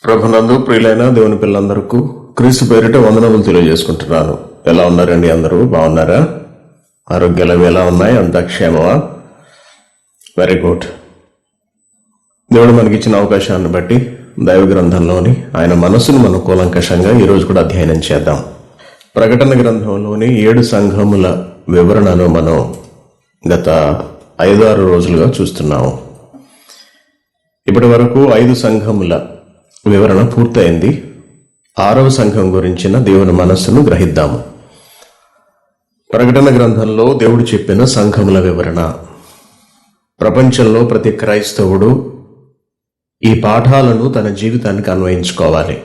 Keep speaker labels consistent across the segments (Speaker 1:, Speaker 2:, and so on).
Speaker 1: ప్రభునందు ప్రియులైన దేవుని పిల్లలందరికీ క్రీస్తు పేరిట వందనములు తెలియజేసుకుంటున్నాను. ఎలా ఉన్నారండి? అందరూ బాగున్నారా? ఆరోగ్యాలు ఎలా ఉన్నాయి? అంతా క్షేమమా? Very good. దేవుడు మనకిచ్చిన అవకాశాన్ని బట్టి దైవ గ్రంథంలోని ఆయన మనసును మనం కూలంకషంగా ఈరోజు కూడా అధ్యయనం చేద్దాం. ప్రకటన గ్రంథంలోని 7 సంఘముల వివరణను మనం గత 5-6 రోజులుగా చూస్తున్నాము. ఇప్పటి వరకు 5 సంఘముల వివరణ పూర్తయింది. 6వ సంఘం గురించిన దేవుని మనస్సును గ్రహిద్దాము. ప్రకటన గ్రంథంలో దేవుడు చెప్పిన సంఘముల వివరణ. ప్రపంచంలో ప్రతి క్రైస్తవుడు ఈ పాఠాలను తన జీవితానికి అన్వయించుకోవాలి.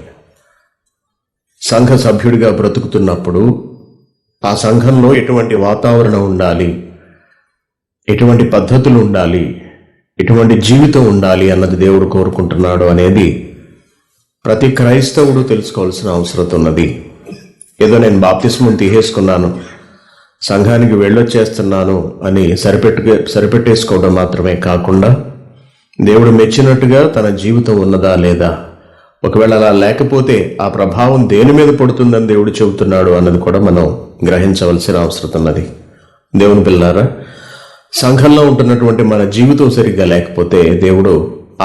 Speaker 1: సంఘ సభ్యుడిగా బ్రతుకుతున్నప్పుడు ఆ సంఘంలో ఎటువంటి వాతావరణం ఉండాలి, ఎటువంటి పద్ధతులు ఉండాలి, ఎటువంటి జీవితం ఉండాలి అన్నది దేవుడు కోరుకుంటున్నాడు అనేది ప్రతి క్రైస్తవుడు తెలుసుకోవాల్సిన అవసరం ఉన్నది. ఏదో నేను బాప్తిస్మం తీసేసుకున్నాను, సంఘానికి వెళ్ళొచ్చేస్తున్నాను అని సరిపెట్టేసుకోవడం మాత్రమే కాకుండా దేవుడు మెచ్చినట్టుగా తన జీవితం ఉన్నదా లేదా, ఒకవేళ అలా లేకపోతే ఆ ప్రభావం దేని మీద పడుతుందని దేవుడు చెబుతున్నాడు అన్నది కూడా మనం గ్రహించవలసిన అవసరం ఉన్నది. దేవుని పిల్లారా, సంఘంలో ఉంటున్నటువంటి మన జీవితం సరిగ్గా లేకపోతే దేవుడు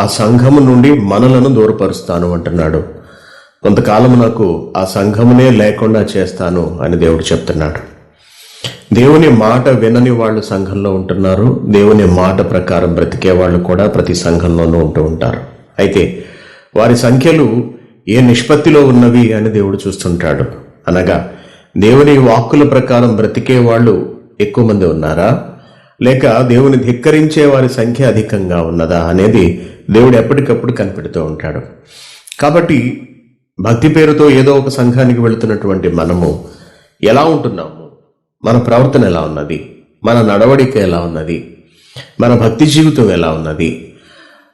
Speaker 1: ఆ సంఘము నుండి మనలను దూరపరుస్తాను అంటున్నాడు. కొంతకాలం నాకు ఆ సంఘమునే లేకుండా చేస్తాను అని దేవుడు చెప్తున్నాడు. దేవుని మాట వినని వాళ్ళు సంఘంలో ఉంటున్నారు, దేవుని మాట ప్రకారం బ్రతికే వాళ్ళు కూడా ప్రతి సంఘంలోనూ ఉంటూ ఉంటారు. అయితే వారి సంఖ్యలు ఏ నిష్పత్తిలో ఉన్నవి అని దేవుడు చూస్తుంటాడు. అనగా దేవుని వాక్కుల ప్రకారం బ్రతికే వాళ్ళు ఎక్కువ మంది ఉన్నారా, లేక దేవుని ధిక్కరించే వారి సంఖ్య అధికంగా ఉన్నదా అనేది దేవుడు ఎప్పటికప్పుడు కనిపెడుతూ ఉంటాడు. కాబట్టి భక్తి పేరుతో ఏదో ఒక సంఘానికి వెళుతున్నటువంటి మనము ఎలా ఉంటున్నాము, మన ప్రవర్తన ఎలా ఉన్నది, మన నడవడిక ఎలా ఉన్నది, మన భక్తి జీవితం ఎలా ఉన్నది,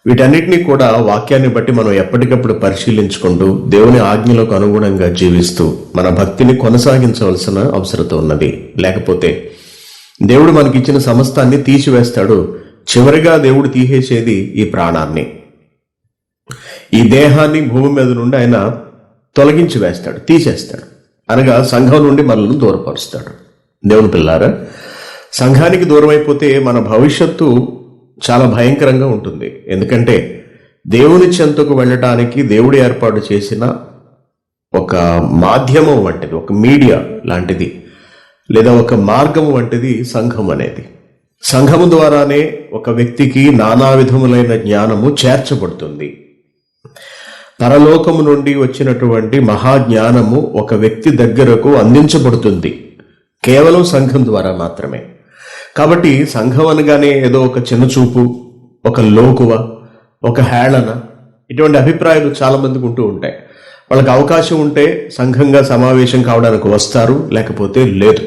Speaker 1: వీటన్నిటినీ కూడా వాక్యాన్ని బట్టి మనం ఎప్పటికప్పుడు పరిశీలించుకుంటూ దేవుని ఆజ్ఞలకు అనుగుణంగా జీవిస్తూ మన భక్తిని కొనసాగించవలసిన అవసరం ఉన్నది. లేకపోతే దేవుడు మనకిచ్చిన సమస్తాన్ని తీసివేస్తాడు. చివరిగా దేవుడు తీసేసేది ఈ ప్రాణాన్ని, ఈ దేహాన్ని భూమి మీద నుండి ఆయన తొలగించి వేస్తాడు, తీసేస్తాడు. అనగా సంఘం నుండి మనల్ని దూరపరుస్తాడు. దేవుని పిల్లారా, సంఘానికి దూరం అయిపోతే మన భవిష్యత్తు చాలా భయంకరంగా ఉంటుంది. ఎందుకంటే దేవుని చెంతకు వెళ్ళటానికి దేవుడు ఏర్పాటు చేసిన ఒక మాధ్యమం వంటిది, ఒక మీడియా లాంటిది, లేదా ఒక మార్గం వంటిది సంఘం అనేది. సంఘము ద్వారానే ఒక వ్యక్తికి నానా విధములైన జ్ఞానము చేర్చబడుతుంది. పరలోకము నుండి వచ్చినటువంటి మహాజ్ఞానము ఒక వ్యక్తి దగ్గరకు అందించబడుతుంది కేవలం సంఘం ద్వారా మాత్రమే. కాబట్టి సంఘం అనగానే ఏదో ఒక చిన్నచూపు, ఒక లోకువ, ఒక హేళన, ఇటువంటి అభిప్రాయాలు చాలా మందికి ఉంటూ ఉంటాయి. వాళ్ళకి అవకాశం ఉంటే సంఘంగా సమావేశం కావడానికి వస్తారు, లేకపోతే లేదు.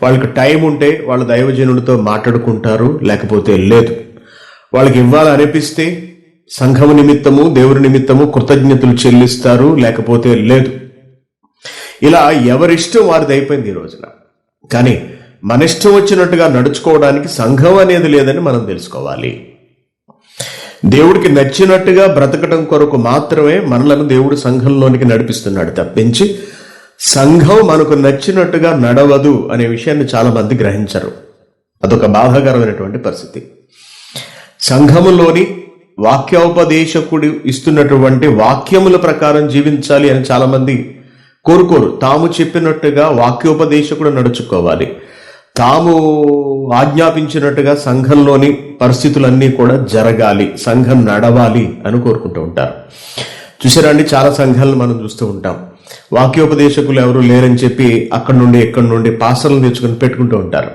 Speaker 1: వాళ్ళకి టైం ఉంటే వాళ్ళ దైవజనుడితో మాట్లాడుకుంటారు, లేకపోతే లేదు. వాళ్ళకి ఇవ్వాలనిపిస్తే సంఘము నిమిత్తము దేవుని నిమిత్తము కృతజ్ఞతలు చెల్లిస్తారు, లేకపోతే లేదు. ఇలా ఎవరిష్టం వారిది అయిపోయింది ఈ రోజున. కానీ మన ఇష్టం వచ్చినట్టుగా నడుచుకోవడానికి సంఘం అనేది లేదని మనం తెలుసుకోవాలి. దేవుడికి నచ్చినట్టుగా బ్రతకడం కొరకు మాత్రమే మనలను దేవుడు సంఘంలోనికి నడిపిస్తున్నాడు తప్పించి సంఘం మనకు నచ్చినట్టుగా నడవదు అనే విషయాన్ని చాలా మంది గ్రహించరు. అదొక బాధాకరమైనటువంటి పరిస్థితి. సంఘములోని వాక్యోపదేశకుడు ఇస్తున్నటువంటి వాక్యముల ప్రకారం జీవించాలి అని చాలా మంది కోరుకోరు. తాము చెప్పినట్టుగా వాక్యోపదేశకుడు నడుచుకోవాలి, తాము ఆజ్ఞాపించినట్టుగా సంఘంలోని పరిస్థితులన్నీ కూడా జరగాలి, సంఘం నడవాలి అని కోరుకుంటూ ఉంటారు. చూసారండి, చాలా సంఘాలను మనం చూస్తూ ఉంటాం. వాక్యోపదేశకులు ఎవరు లేరని చెప్పి అక్కడి నుండి ఇక్కడి నుండి పాస్టర్లను తెచ్చుకొని పెట్టుకుంటూ ఉంటారు.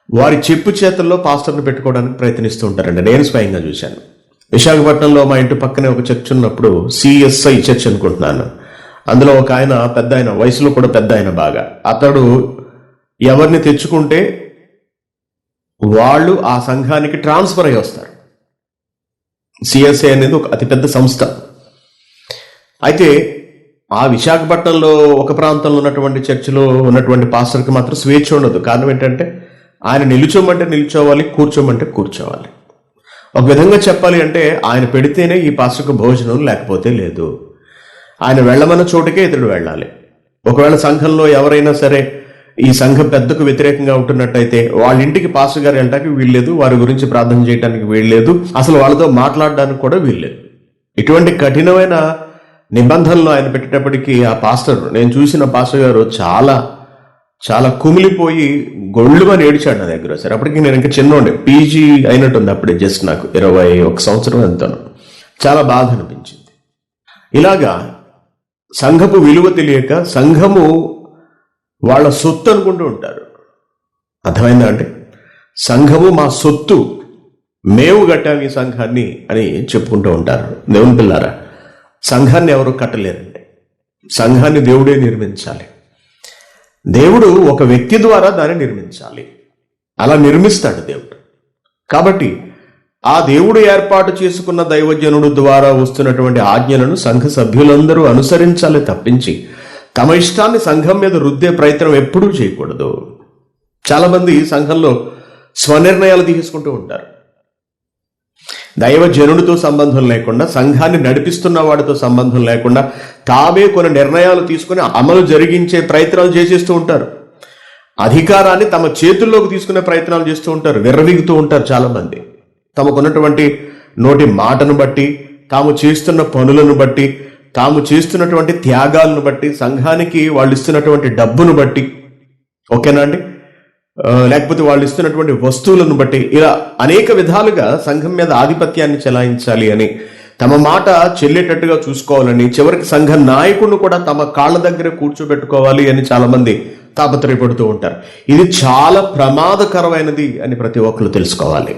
Speaker 1: వారి చెప్పు చేతుల్లో పాస్టర్ను పెట్టుకోవడానికి ప్రయత్నిస్తూ ఉంటారండి. నేను స్వయంగా చూశాను. విశాఖపట్నంలో మా ఇంటి పక్కనే ఒక చర్చ్ ఉన్నప్పుడు, CSI చర్చ్ అనుకుంటున్నాను, అందులో ఒక ఆయన పెద్ద ఆయన, వయసులో కూడా పెద్ద ఆయన బాగా, అతడు ఎవరిని తెచ్చుకుంటే వాళ్ళు ఆ సంఘానికి ట్రాన్స్ఫర్ అయ్యి వస్తారు. CSI అనేది ఒక అతిపెద్ద సంస్థ. అయితే ఆ విశాఖపట్నంలో ఒక ప్రాంతంలో ఉన్నటువంటి చర్చిలో ఉన్నటువంటి పాస్టర్కి మాత్రం స్వేచ్ఛ ఉండదు. కారణం ఏంటంటే ఆయన నిల్చోమంటే నిల్చోవాలి, కూర్చోమంటే కూర్చోవాలి. ఒక విధంగా చెప్పాలి అంటే ఆయన పెడితేనే ఈ పాస్టర్కు భోజనం, లేకపోతే లేదు. ఆయన వెళ్ళమన్న చోటుకే ఇతడు వెళ్ళాలి. ఒకవేళ సంఘంలో ఎవరైనా సరే ఈ సంఘం పెద్దకు వ్యతిరేకంగా ఉంటున్నట్టయితే వాళ్ళ ఇంటికి పాస్టర్ గారు వెళ్ళడానికి వీల్లేదు, వారి గురించి ప్రార్థన చేయడానికి వీల్లేదు, అసలు వాళ్ళతో మాట్లాడడానికి కూడా వీల్లేదు. ఇటువంటి కఠినమైన నిబంధనలు ఆయన పెట్టేటప్పటికీ ఆ పాస్టర్, నేను చూసిన పాస్టర్ గారు చాలా చాలా కుమిలిపోయి గొళ్ళుమని ఏడిచాడు నా దగ్గర. సరే, అప్పటికి నేను ఇంకా చిన్నోండి, పీజీ అయినట్టుంది అప్పుడే, జస్ట్ నాకు 21 సంవత్సరం ఎంతను. చాలా బాధ అనిపించింది. ఇలాగా సంఘపు విలువ తెలియక సంఘము వాళ్ళ సొత్తు అనుకుంటూ ఉంటారు. అర్థమైందా అంటే, సంఘము మా సొత్తు, మేము కట్టాము ఈ సంఘాన్ని అని చెప్పుకుంటూ ఉంటారు. దేవుని పిల్లారా, సంఘాన్ని ఎవరు కట్టలేరండి. సంఘాన్ని దేవుడే నిర్మించాలి. దేవుడు ఒక వ్యక్తి ద్వారా దాన్ని నిర్మించాలి. అలా నిర్మిస్తాడు దేవుడు. కాబట్టి ఆ దేవుడు ఏర్పాటు చేసుకున్న దైవజనుడు ద్వారా వస్తున్నటువంటి ఆజ్ఞలను సంఘ సభ్యులందరూ అనుసరించాలి తప్పించి తమ ఇష్టాన్ని సంఘం మీద రుద్దే ప్రయత్నం ఎప్పుడూ చేయకూడదు. చాలామంది సంఘంలో స్వనిర్ణయాలు తీసుకుంటూ ఉంటారు. దైవజనుడితో సంబంధం లేకుండా, సంఘాన్ని నడిపిస్తున్న వాడితో సంబంధం లేకుండా తామే కొన్ని నిర్ణయాలు తీసుకుని అమలు జరిగించే ప్రయత్నాలు చేసేస్తూ ఉంటారు. అధికారాన్ని తమ చేతుల్లోకి తీసుకునే ప్రయత్నాలు చేస్తూ ఉంటారు. విర్రవీగుతూ ఉంటారు చాలామంది. తమకున్నటువంటి నోటి మాటను బట్టి, తాము చేస్తున్న పనులను బట్టి, తాము చేస్తున్నటువంటి త్యాగాలను బట్టి, సంఘానికి వాళ్ళు ఇస్తున్నటువంటి డబ్బును బట్టి, ఓకేనా అండి, లేకపోతే వాళ్ళు ఇస్తున్నటువంటి వస్తువులను బట్టి, ఇలా అనేక విధాలుగా సంఘం మీద ఆధిపత్యాన్ని చెలాయించాలి అని, తమ మాట చెల్లేటట్టుగా చూసుకోవాలని, చివరికి సంఘ నాయకుడిని కూడా తమ కాళ్ళ దగ్గర కూర్చోబెట్టుకోవాలి అని చాలామంది తాపత్రయపడుతూ ఉంటారు. ఇది చాలా ప్రమాదకరమైనది అని ప్రతి ఒక్కరు తెలుసుకోవాలి.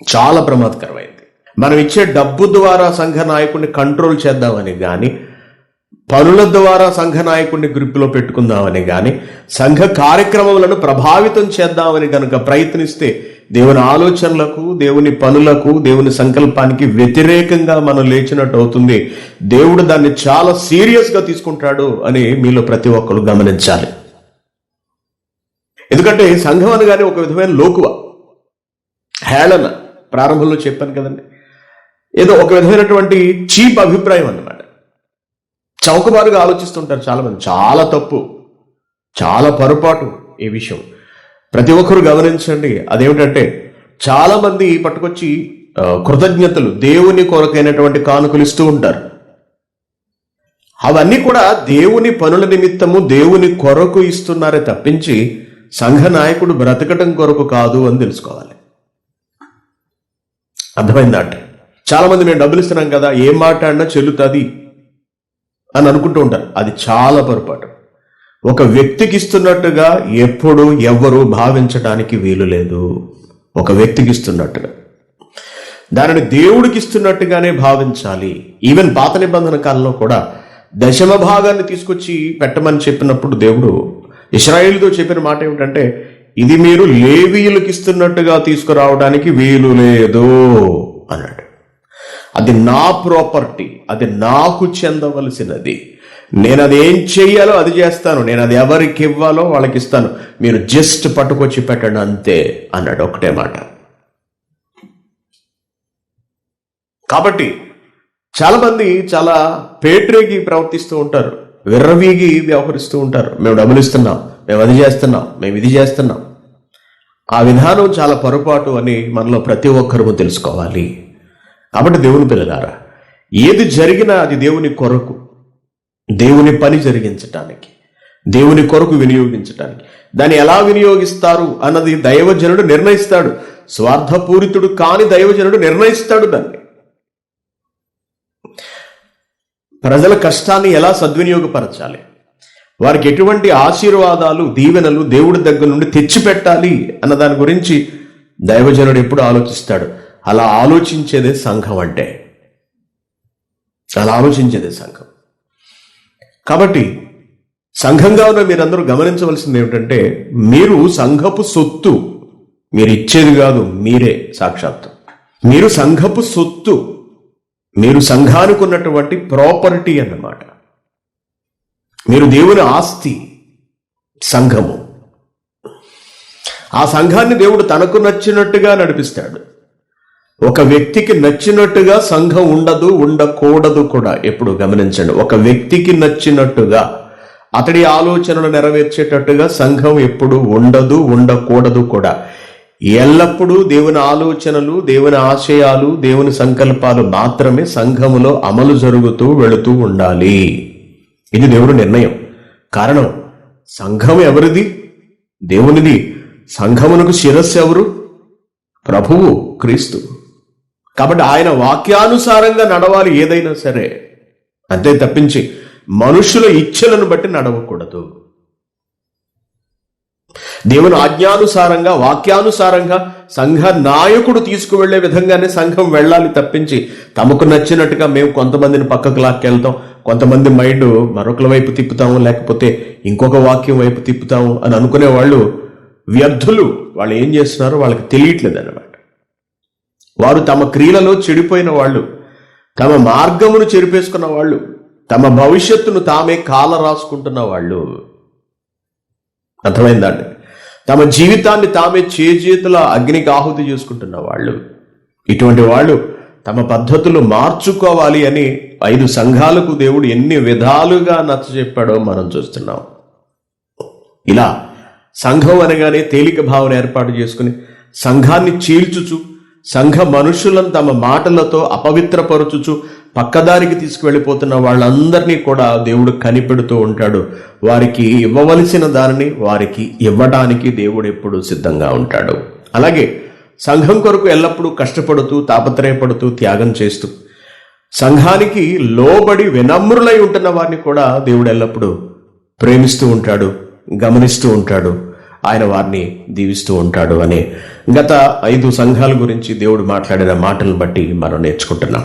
Speaker 1: చాలా ప్రమాదకరమైనది. మనం ఇచ్చే డబ్బు ద్వారా సంఘ నాయకుడిని కంట్రోల్ చేద్దామని కానీ, పనుల ద్వారా సంఘ నాయకుడిని గ్రిప్పులో పెట్టుకుందామని కానీ, సంఘ కార్యక్రమాలను ప్రభావితం చేద్దామని కనుక ప్రయత్నిస్తే దేవుని ఆలోచనలకు, దేవుని పనులకు, దేవుని సంకల్పానికి వ్యతిరేకంగా మనం లేచినట్టు అవుతుంది. దేవుడు దాన్ని చాలా సీరియస్గా తీసుకుంటాడు అని మీలో ప్రతి ఒక్కరు గమనించాలి. ఎందుకంటే సంఘం అనగానే ఒక విధమైన లోకువ, హేళన, ప్రారంభంలో చెప్పాను కదండి, ఏదో ఒక విధమైనటువంటి చీప్ అభిప్రాయం అన్నమాట. చౌకబారుగా ఆలోచిస్తుంటారు చాలామంది. చాలా తప్పు, చాలా పొరపాటు ఈ విషయం. ప్రతి ఒక్కరు గమనించండి. అదేమిటంటే, చాలామంది పట్టుకొచ్చి కృతజ్ఞతలు, దేవుని కొరకైనటువంటి కానుకలు ఇస్తూ ఉంటారు. అవన్నీ కూడా దేవుని పనుల నిమిత్తము దేవుని కొరకు ఇస్తున్నారే తప్పించి సంఘ నాయకుడు బ్రతకటం కొరకు కాదు అని తెలుసుకోవాలి. అర్థమైందా అంటే, చాలామంది మేము డబ్బులు ఇస్తున్నాం కదా, ఏం మాట్లాడినా చెల్లుతుంది అని అనుకుంటూ ఉంటారు. అది చాలా పొరపాటు. ఒక వ్యక్తికి ఇస్తున్నట్టుగా ఎప్పుడు ఎవ్వరూ భావించడానికి వీలు లేదు. ఒక వ్యక్తికి ఇస్తున్నట్టుగా, దానిని దేవుడికి ఇస్తున్నట్టుగానే భావించాలి. ఈవెన్ పాత నిబంధన కాలంలో కూడా దశమ భాగాన్ని తీసుకొచ్చి పెట్టమని చెప్పినప్పుడు దేవుడు ఇశ్రాయేలుతో చెప్పిన మాట ఏమిటంటే, ఇది మీరు లేవీయులకు ఇస్తున్నట్టుగా తీసుకురావడానికి వీలు లేదు అన్నాడు. అది నా ప్రాపర్టీ, అది నాకు చెందవలసినది. నేను అది ఏం చెయ్యాలో అది చేస్తాను, నేను అది ఎవరికి ఇవ్వాలో వాళ్ళకి ఇస్తాను, మీరు జస్ట్ పట్టుకొచ్చి పెట్టండి అంతే అన్నాడు. ఒకటే మాట. కాబట్టి చాలామంది చాలా పేట్రేగి ప్రవర్తిస్తూ ఉంటారు, విర్రవీగి వ్యవహరిస్తూ ఉంటారు. మేము డబ్బులు ఇస్తున్నాం, మేము అది చేస్తున్నాం, మేము ఇది చేస్తున్నాం. ఆ విధానం చాలా పొరపాటు అని మనలో ప్రతి ఒక్కరూ తెలుసుకోవాలి. కాబట్టి దేవుని పిల్లలారా, ఏది జరిగినా అది దేవుని కొరకు, దేవుని పని జరిగించటానికి, దేవుని కొరకు వినియోగించటానికి. దాన్ని ఎలా వినియోగిస్తారు అన్నది దైవజనుడు నిర్ణయిస్తాడు. స్వార్థపూరితుడు కాని దైవజనుడు నిర్ణయిస్తాడు దాన్ని. ప్రజల కష్టాన్ని ఎలా సద్వినియోగపరచాలి, వారికి ఎటువంటి ఆశీర్వాదాలు, దీవెనలు దేవుడి దగ్గర నుండి తెచ్చిపెట్టాలి అన్న దాని గురించి దైవజనుడు ఎప్పుడు ఆలోచిస్తాడు. అలా ఆలోచించేదే సంఘం అంటే, అలా ఆలోచించేదే సంఘం. కాబట్టి సంఘంగా ఉన్న మీరందరూ గమనించవలసింది ఏమిటంటే, మీరు సంఘపు సొత్తు, మీరు ఇచ్చేది కాదు, మీరే సాక్షాత్తు మీరు సంఘపు సొత్తు, మీరు సంఘానికి ఉన్నటువంటి ప్రాపర్టీ అన్నమాట. మీరు దేవుని ఆస్తి, సంఘము. ఆ సంఘాన్ని దేవుడు తనకు నచ్చినట్టుగా నడిపిస్తాడు. ఒక వ్యక్తికి నచ్చినట్టుగా సంఘం ఉండదు, ఉండకూడదు కూడా. ఎప్పుడు గమనించండి, ఒక వ్యక్తికి నచ్చినట్టుగా అతడి ఆలోచనలు నెరవేర్చేటట్టుగా సంఘం ఎప్పుడు ఉండదు, ఉండకూడదు కూడా. ఎల్లప్పుడూ దేవుని ఆలోచనలు, దేవుని ఆశయాలు, దేవుని సంకల్పాలు మాత్రమే సంఘములో అమలు జరుగుతూ వెళుతూ ఉండాలి. ఇది దేవుని నిర్ణయం. కారణం, సంఘం ఎవరిది? దేవునిది. సంఘమునకు శిరస్సు ఎవరు? ప్రభువు, క్రీస్తు. కాబట్టి ఆయన వాక్యానుసారంగా నడవాలి ఏదైనా సరే, అంతే తప్పించి మనుషుల ఇచ్ఛలను బట్టి నడవకూడదు. దేవుని ఆజ్ఞానుసారంగా, వాక్యానుసారంగా సంఘ నాయకుడు తీసుకువెళ్లే విధంగానే సంఘం వెళ్ళాలి తప్పించి తమకు నచ్చినట్టుగా మేము కొంతమందిని పక్కకు లాక్కెళ్తాం, కొంతమంది మైండ్ మరొకల వైపు తిప్పుతాము, లేకపోతే ఇంకొక వాక్యం వైపు తిప్పుతాము అని అనుకునే వాళ్ళు వ్యర్థులు. వాళ్ళు ఏం చేస్తున్నారో వాళ్ళకి తెలియట్లేదు అన్నమాట. వారు తమ క్రియలలో చెడిపోయిన వాళ్ళు, తమ మార్గమును చెరిపేసుకున్న వాళ్ళు, తమ భవిష్యత్తును తామే కాల రాసుకుంటున్న వాళ్ళు. అర్థమైందండి? తమ జీవితాన్ని తామే చేజేతుల అగ్నికి ఆహుతి చేసుకుంటున్న వాళ్ళు. ఇటువంటి వాళ్ళు తమ పద్ధతులు మార్చుకోవాలి అని 5 సంఘాలకు దేవుడు ఎన్ని విధాలుగా నచ్చజెప్పాడో మనం చూస్తున్నాం. ఇలా సంఘం అనగానే తేలిక భావన ఏర్పాటు చేసుకుని సంఘాన్ని చీల్చుచు, సంఘ మనుషులను తమ మాటలతో అపవిత్రపరచుచు పక్కదారికి తీసుకువెళ్ళిపోతున్న వాళ్ళందరినీ కూడా దేవుడు కనిపెడుతూ ఉంటాడు. వారికి ఇవ్వవలసిన దానిని వారికి ఇవ్వడానికి దేవుడు ఎప్పుడు సిద్ధంగా ఉంటాడు. అలాగే సంఘం కొరకు ఎల్లప్పుడూ కష్టపడుతూ, తాపత్రయపడుతూ, త్యాగం చేస్తూ, సంఘానికి లోబడి వినమ్రులై ఉంటున్న వారిని కూడా దేవుడు ఎల్లప్పుడూ ప్రేమిస్తూ ఉంటాడు, గమనిస్తూ ఉంటాడు, ఆయన వారిని దీవిస్తూ ఉంటాడు అనే గత 5 సంఘాల గురించి దేవుడు మాట్లాడిన మాటలను బట్టి మనం నేర్చుకుంటున్నాం.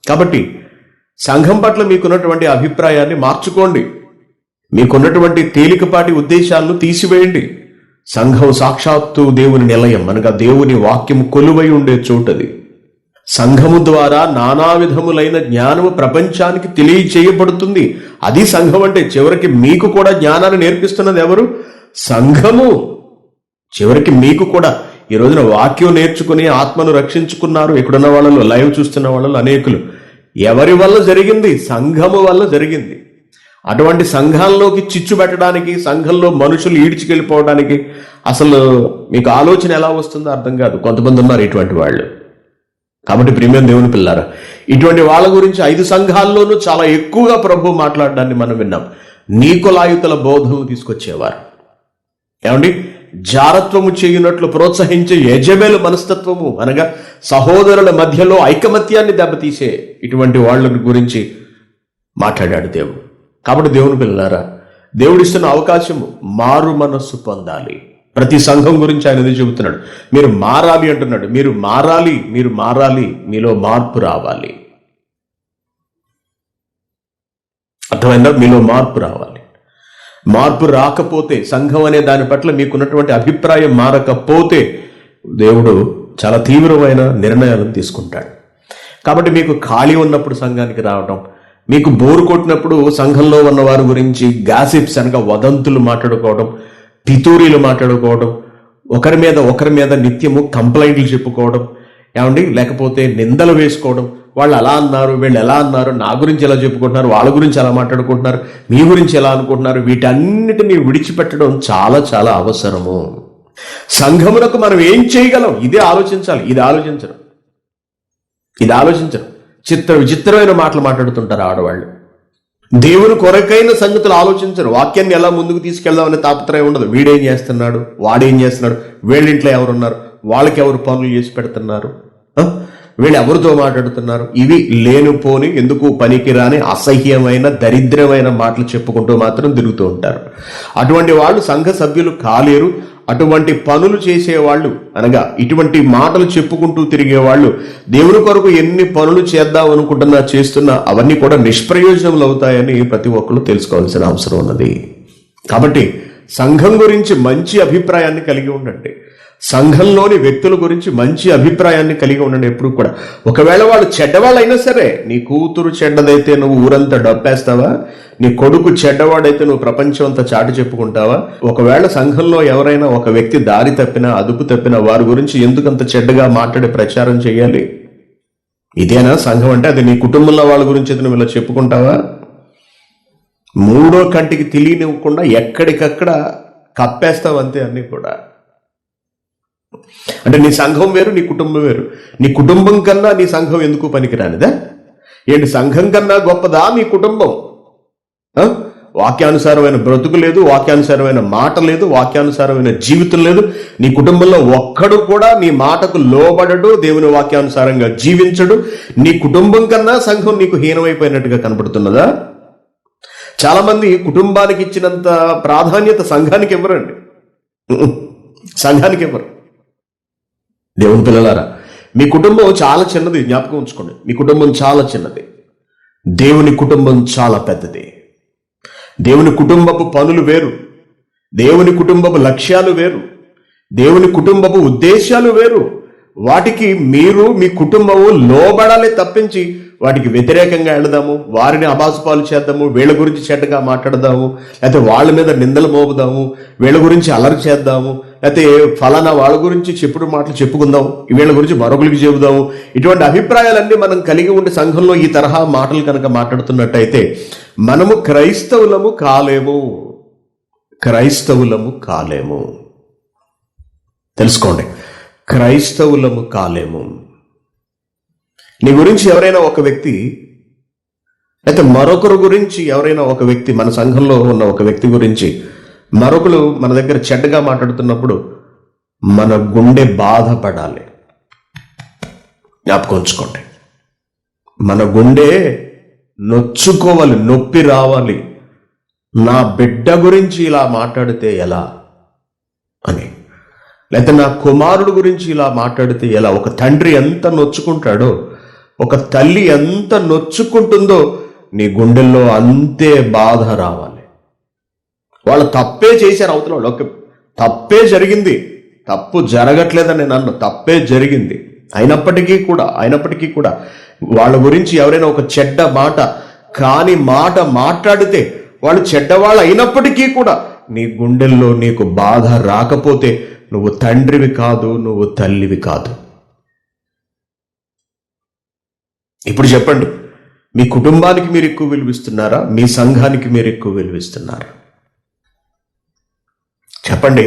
Speaker 1: కాబట్టి సంఘం పట్ల మీకున్నటువంటి అభిప్రాయాన్ని మార్చుకోండి. మీకున్నటువంటి తేలికపాటి ఉద్దేశాలను తీసివేయండి. సంఘం సాక్షాత్తు దేవుని నిలయం, అనగా దేవుని వాక్యము కొలువై ఉండే చోటది. సంఘము ద్వారా నానా విధములైన జ్ఞానము ప్రపంచానికి తెలియచేయబడుతుంది. అది సంఘం అంటే. చివరికి మీకు కూడా జ్ఞానాన్ని నేర్పిస్తున్నది ఎవరు? సంఘము. చివరికి మీకు కూడా ఈ రోజున వాక్యం నేర్చుకుని ఆత్మను రక్షించుకున్నారు. ఇక్కడున్న వాళ్ళలో, లైవ్ చూస్తున్న వాళ్ళలో అనేకులు. ఎవరి వల్ల జరిగింది? సంఘము వల్ల జరిగింది. అటువంటి సంఘాల్లోకి చిచ్చు పెట్టడానికి, సంఘంలో మనుషులు ఈడ్చికెళ్ళిపోవడానికి అసలు మీకు ఆలోచన ఎలా వస్తుందో అర్థం కాదు. కొంతమంది ఉన్నారు ఇటువంటి వాళ్ళు. కాబట్టి ప్రియమైన దేవుని పిల్లారా, ఇటువంటి వాళ్ళ గురించి 5 సంఘాల్లోనూ చాలా ఎక్కువగా ప్రభు మాట్లాడడాన్ని మనం విన్నాం. నీకొలాయుతుల బోధము తీసుకొచ్చేవారు. ఏమండి? జారత్వము చేయునట్లు ప్రోత్సహించే యెజబెలు మనస్తత్వము, అనగా సహోదరుల మధ్యలో ఐకమత్యాన్ని దెబ్బతీసే ఇటువంటి వాళ్ళ గురించి మాట్లాడాడు దేవుడు. కాబట్టి దేవుని పిల్లలారా, దేవుడిస్తున్న అవకాశము మారు మనస్సు పొందాలి. ప్రతి సంఘం గురించి ఆయన ఇది చెబుతున్నాడు. మీరు మారాలి అంటున్నాడు. మీరు మారాలి, మీరు మారాలి, మీలో మార్పు రావాలి. అర్థమైందా? మీలో మార్పు రావాలి. మార్పు రాకపోతే, సంఘం అనే దాని పట్ల మీకున్నటువంటి అభిప్రాయం మారకపోతే దేవుడు చాలా తీవ్రమైన నిర్ణయాలను తీసుకుంటాడు. కాబట్టి మీకు ఖాళీ ఉన్నప్పుడు సంఘానికి రావడం, మీకు బోరు కొట్టినప్పుడు సంఘంలో ఉన్న వారి గురించి గాసిప్స్ అనగా వదంతులు మాట్లాడుకోవడం, పితూరీలు మాట్లాడుకోవడం, ఒకరి మీద నిత్యము కంప్లైంట్లు చెప్పుకోవడం, ఏమండి, లేకపోతే నిందలు వేసుకోవడం. వాళ్ళు అలా అన్నారు, వీళ్ళు ఎలా అన్నారు, నా గురించి ఎలా చెప్పుకుంటున్నారు, వాళ్ళ గురించి ఎలా మాట్లాడుకుంటున్నారు, మీ గురించి ఎలా అనుకుంటున్నారు, వీటన్నిటిని విడిచిపెట్టడం చాలా చాలా అవసరము. సంఘమునకు మనం ఏం చేయగలం? ఇదే ఆలోచించాలి. ఇది ఆలోచించరు. విచిత్రమైన మాటలు మాట్లాడుతుంటారు ఆడవాళ్ళు. దేవుని కొరకైన సంగతులు ఆలోచించరు. వాక్యాన్ని ఎలా ముందుకు తీసుకెళ్దామనే తాపత్రయం ఉండదు. వీడేం చేస్తున్నాడు, వాడేం చేస్తున్నాడు, వీళ్ళింట్లో ఎవరున్నారు, వాళ్ళకి ఎవరు పనులు చేసి పెడుతున్నారు, వీళ్ళు ఎవరితో మాట్లాడుతున్నారు, ఇవి లేనిపోని, ఎందుకు పనికిరాని, అసహ్యమైన, దరిద్రమైన మాటలు చెప్పుకుంటూ మాత్రం తిరుగుతూ ఉంటారు. అటువంటి వాళ్ళు సంఘ సభ్యులు కాలేరు. అటువంటి పనులు చేసేవాళ్ళు, అనగా ఇటువంటి మాటలు చెప్పుకుంటూ తిరిగేవాళ్ళు దేవుని కొరకు ఎన్ని పనులు చేద్దాం అనుకుంటున్నా, చేస్తున్నా అవన్నీ కూడా నిష్ప్రయోజనములు అవుతాయని ప్రతి ఒక్కరు తెలుసుకోవాల్సిన అవసరం ఉన్నది. కాబట్టి సంఘం గురించి మంచి అభిప్రాయాన్ని కలిగి ఉండండి. సంఘంలోని వ్యక్తుల గురించి మంచి అభిప్రాయాన్ని కలిగి ఉండండి ఎప్పుడు కూడా. ఒకవేళ వాళ్ళు చెడ్డవాళ్ళైనా సరే, నీ కూతురు చెడ్డదైతే నువ్వు ఊరంతా డప్పేస్తావా? నీ కొడుకు చెడ్డవాడైతే నువ్వు ప్రపంచం అంతా చాటి చెప్పుకుంటావా? ఒకవేళ సంఘంలో ఎవరైనా ఒక వ్యక్తి దారి తప్పినా, అదుపు తప్పినా, వారి గురించి ఎందుకంత చెడ్డగా మాట్లాడి ప్రచారం చేయాలి? ఇదేనా సంఘం అంటే? అది నీ కుటుంబంలో వాళ్ళ గురించి నువ్వు ఇలా చెప్పుకుంటావా? మూడో కంటికి తెలియనివ్వకుండా ఎక్కడికక్కడ కప్పేస్తావు అంతే అన్నీ కూడా. అంటే నీ సంఘం వేరు, నీ కుటుంబం వేరు. నీ కుటుంబం కన్నా నీ సంఘం ఎందుకు పనికిరానిదా? ఏంటి, సంఘం కన్నా గొప్పదా మీ కుటుంబం? వాక్యానుసారమైన బ్రతుకు లేదు, వాక్యానుసారమైన మాట లేదు, వాక్యానుసారమైన జీవితం లేదు. నీ కుటుంబంలో ఒక్కడు కూడా నీ మాటకు లోబడడు, దేవుని వాక్యానుసారంగా జీవించడు. నీ కుటుంబం కన్నా సంఘం నీకు హీనమైపోయినట్టుగా కనపడుతున్నదా? చాలా మంది కుటుంబానికి ఇచ్చినంత ప్రాధాన్యత సంఘానికి ఇవ్వరండి. సంఘానికి ఇవ్వరు. దేవుని పిల్లలారా, మీ కుటుంబం చాలా చిన్నది, జ్ఞాపకం ఉంచుకోండి. మీ కుటుంబం చాలా చిన్నది, దేవుని కుటుంబం చాలా పెద్దది. దేవుని కుటుంబపు పనులు వేరు, దేవుని కుటుంబపు లక్ష్యాలు వేరు, దేవుని కుటుంబపు ఉద్దేశాలు వేరు. వాటికి మీరు మీ కుటుంబము లోబడాలి తప్పించి వాటికి వ్యతిరేకంగా వెళదాము, వారిని అబాసుపాలు చేద్దాము, వీళ్ళ గురించి చెడ్డగా మాట్లాడదాము, లేకపోతే వాళ్ళ మీద నిందలు మోపుదాము, వీళ్ళ గురించి అలరి చేద్దాము, లేకపోతే ఫలానా వాళ్ళ గురించి చెప్పుడు మాటలు చెప్పుకుందాం, వీళ్ళ గురించి మరొకరికి చెబుదాము, ఇటువంటి అభిప్రాయాలన్నీ మనం కలిగి ఉండే సంఘంలో ఈ తరహా మాటలు కనుక మాట్లాడుతున్నట్టయితే మనము క్రైస్తవులము కాలేము. క్రైస్తవులము కాలేము. తెలుసుకోండి, క్రైస్తవులము కాలేము. నీ గురించి ఎవరైనా ఒక వ్యక్తి, అయితే మరొకరు గురించి ఎవరైనా ఒక వ్యక్తి, మన సంఘంలో ఉన్న ఒక వ్యక్తి గురించి మరొకరు మన దగ్గర చెడ్డగా మాట్లాడుతున్నప్పుడు మన గుండె బాధపడాలి. జ్ఞాపకం ఉంచుకోండి, మన గుండె నొచ్చుకోవాలి, నొప్పి రావాలి. నా బిడ్డ గురించి ఇలా మాట్లాడితే ఎలా అని, లేకపోతే నా కుమారుడు గురించి ఇలా మాట్లాడితే ఎలా? ఒక తండ్రి ఎంత నొచ్చుకుంటాడో, ఒక తల్లి ఎంత నొచ్చుకుంటుందో, నీ గుండెల్లో అంతే బాధ రావాలి. వాళ్ళు తప్పే చేశారు, అవతల వాళ్ళు ఒక తప్పే జరిగింది, తప్పు జరగట్లేదని నేను అన్న, తప్పే జరిగింది. అయినప్పటికీ కూడా వాళ్ళ గురించి ఎవరైనా ఒక చెడ్డ మాట కాని మాట మాట్లాడితే, వాళ్ళు చెడ్డవాళ్ళు అయినప్పటికీ కూడా నీ గుండెల్లో నీకు బాధ రాకపోతే నువ్వు తండ్రివి కాదు, నువ్వు తల్లివి కాదు. ఇప్పుడు చెప్పండి, మీ కుటుంబానికి మీరు ఎక్కువ విలువిస్తున్నారా? మీ సంఘానికి మీరు ఎక్కువ విలువిస్తున్నారా? చెప్పండి.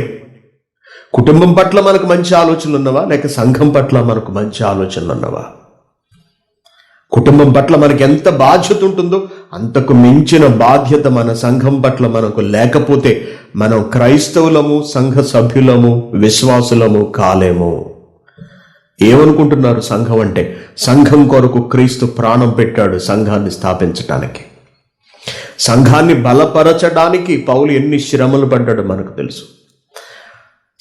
Speaker 1: కుటుంబం పట్ల మనకు మంచి ఆలోచనలు ఉన్నవా, లేక సంఘం పట్ల మనకు మంచి ఆలోచనలు ఉన్నవా? కుటుంబం పట్ల మనకి ఎంత బాధ్యత ఉంటుందో అంతకు మించిన బాధ్యత మన సంఘం పట్ల మనకు లేకపోతే మనం క్రైస్తవులము, సంఘ సభ్యులము, విశ్వాసులము కాలేము. ఏమనుకుంటున్నారు సంఘం అంటే? సంఘం కొరకు క్రీస్తు ప్రాణం పెట్టాడు సంఘాన్ని స్థాపించడానికి. సంఘాన్ని బలపరచడానికి పౌలు ఎన్ని శ్రమలు పడ్డాడో మనకు తెలుసు.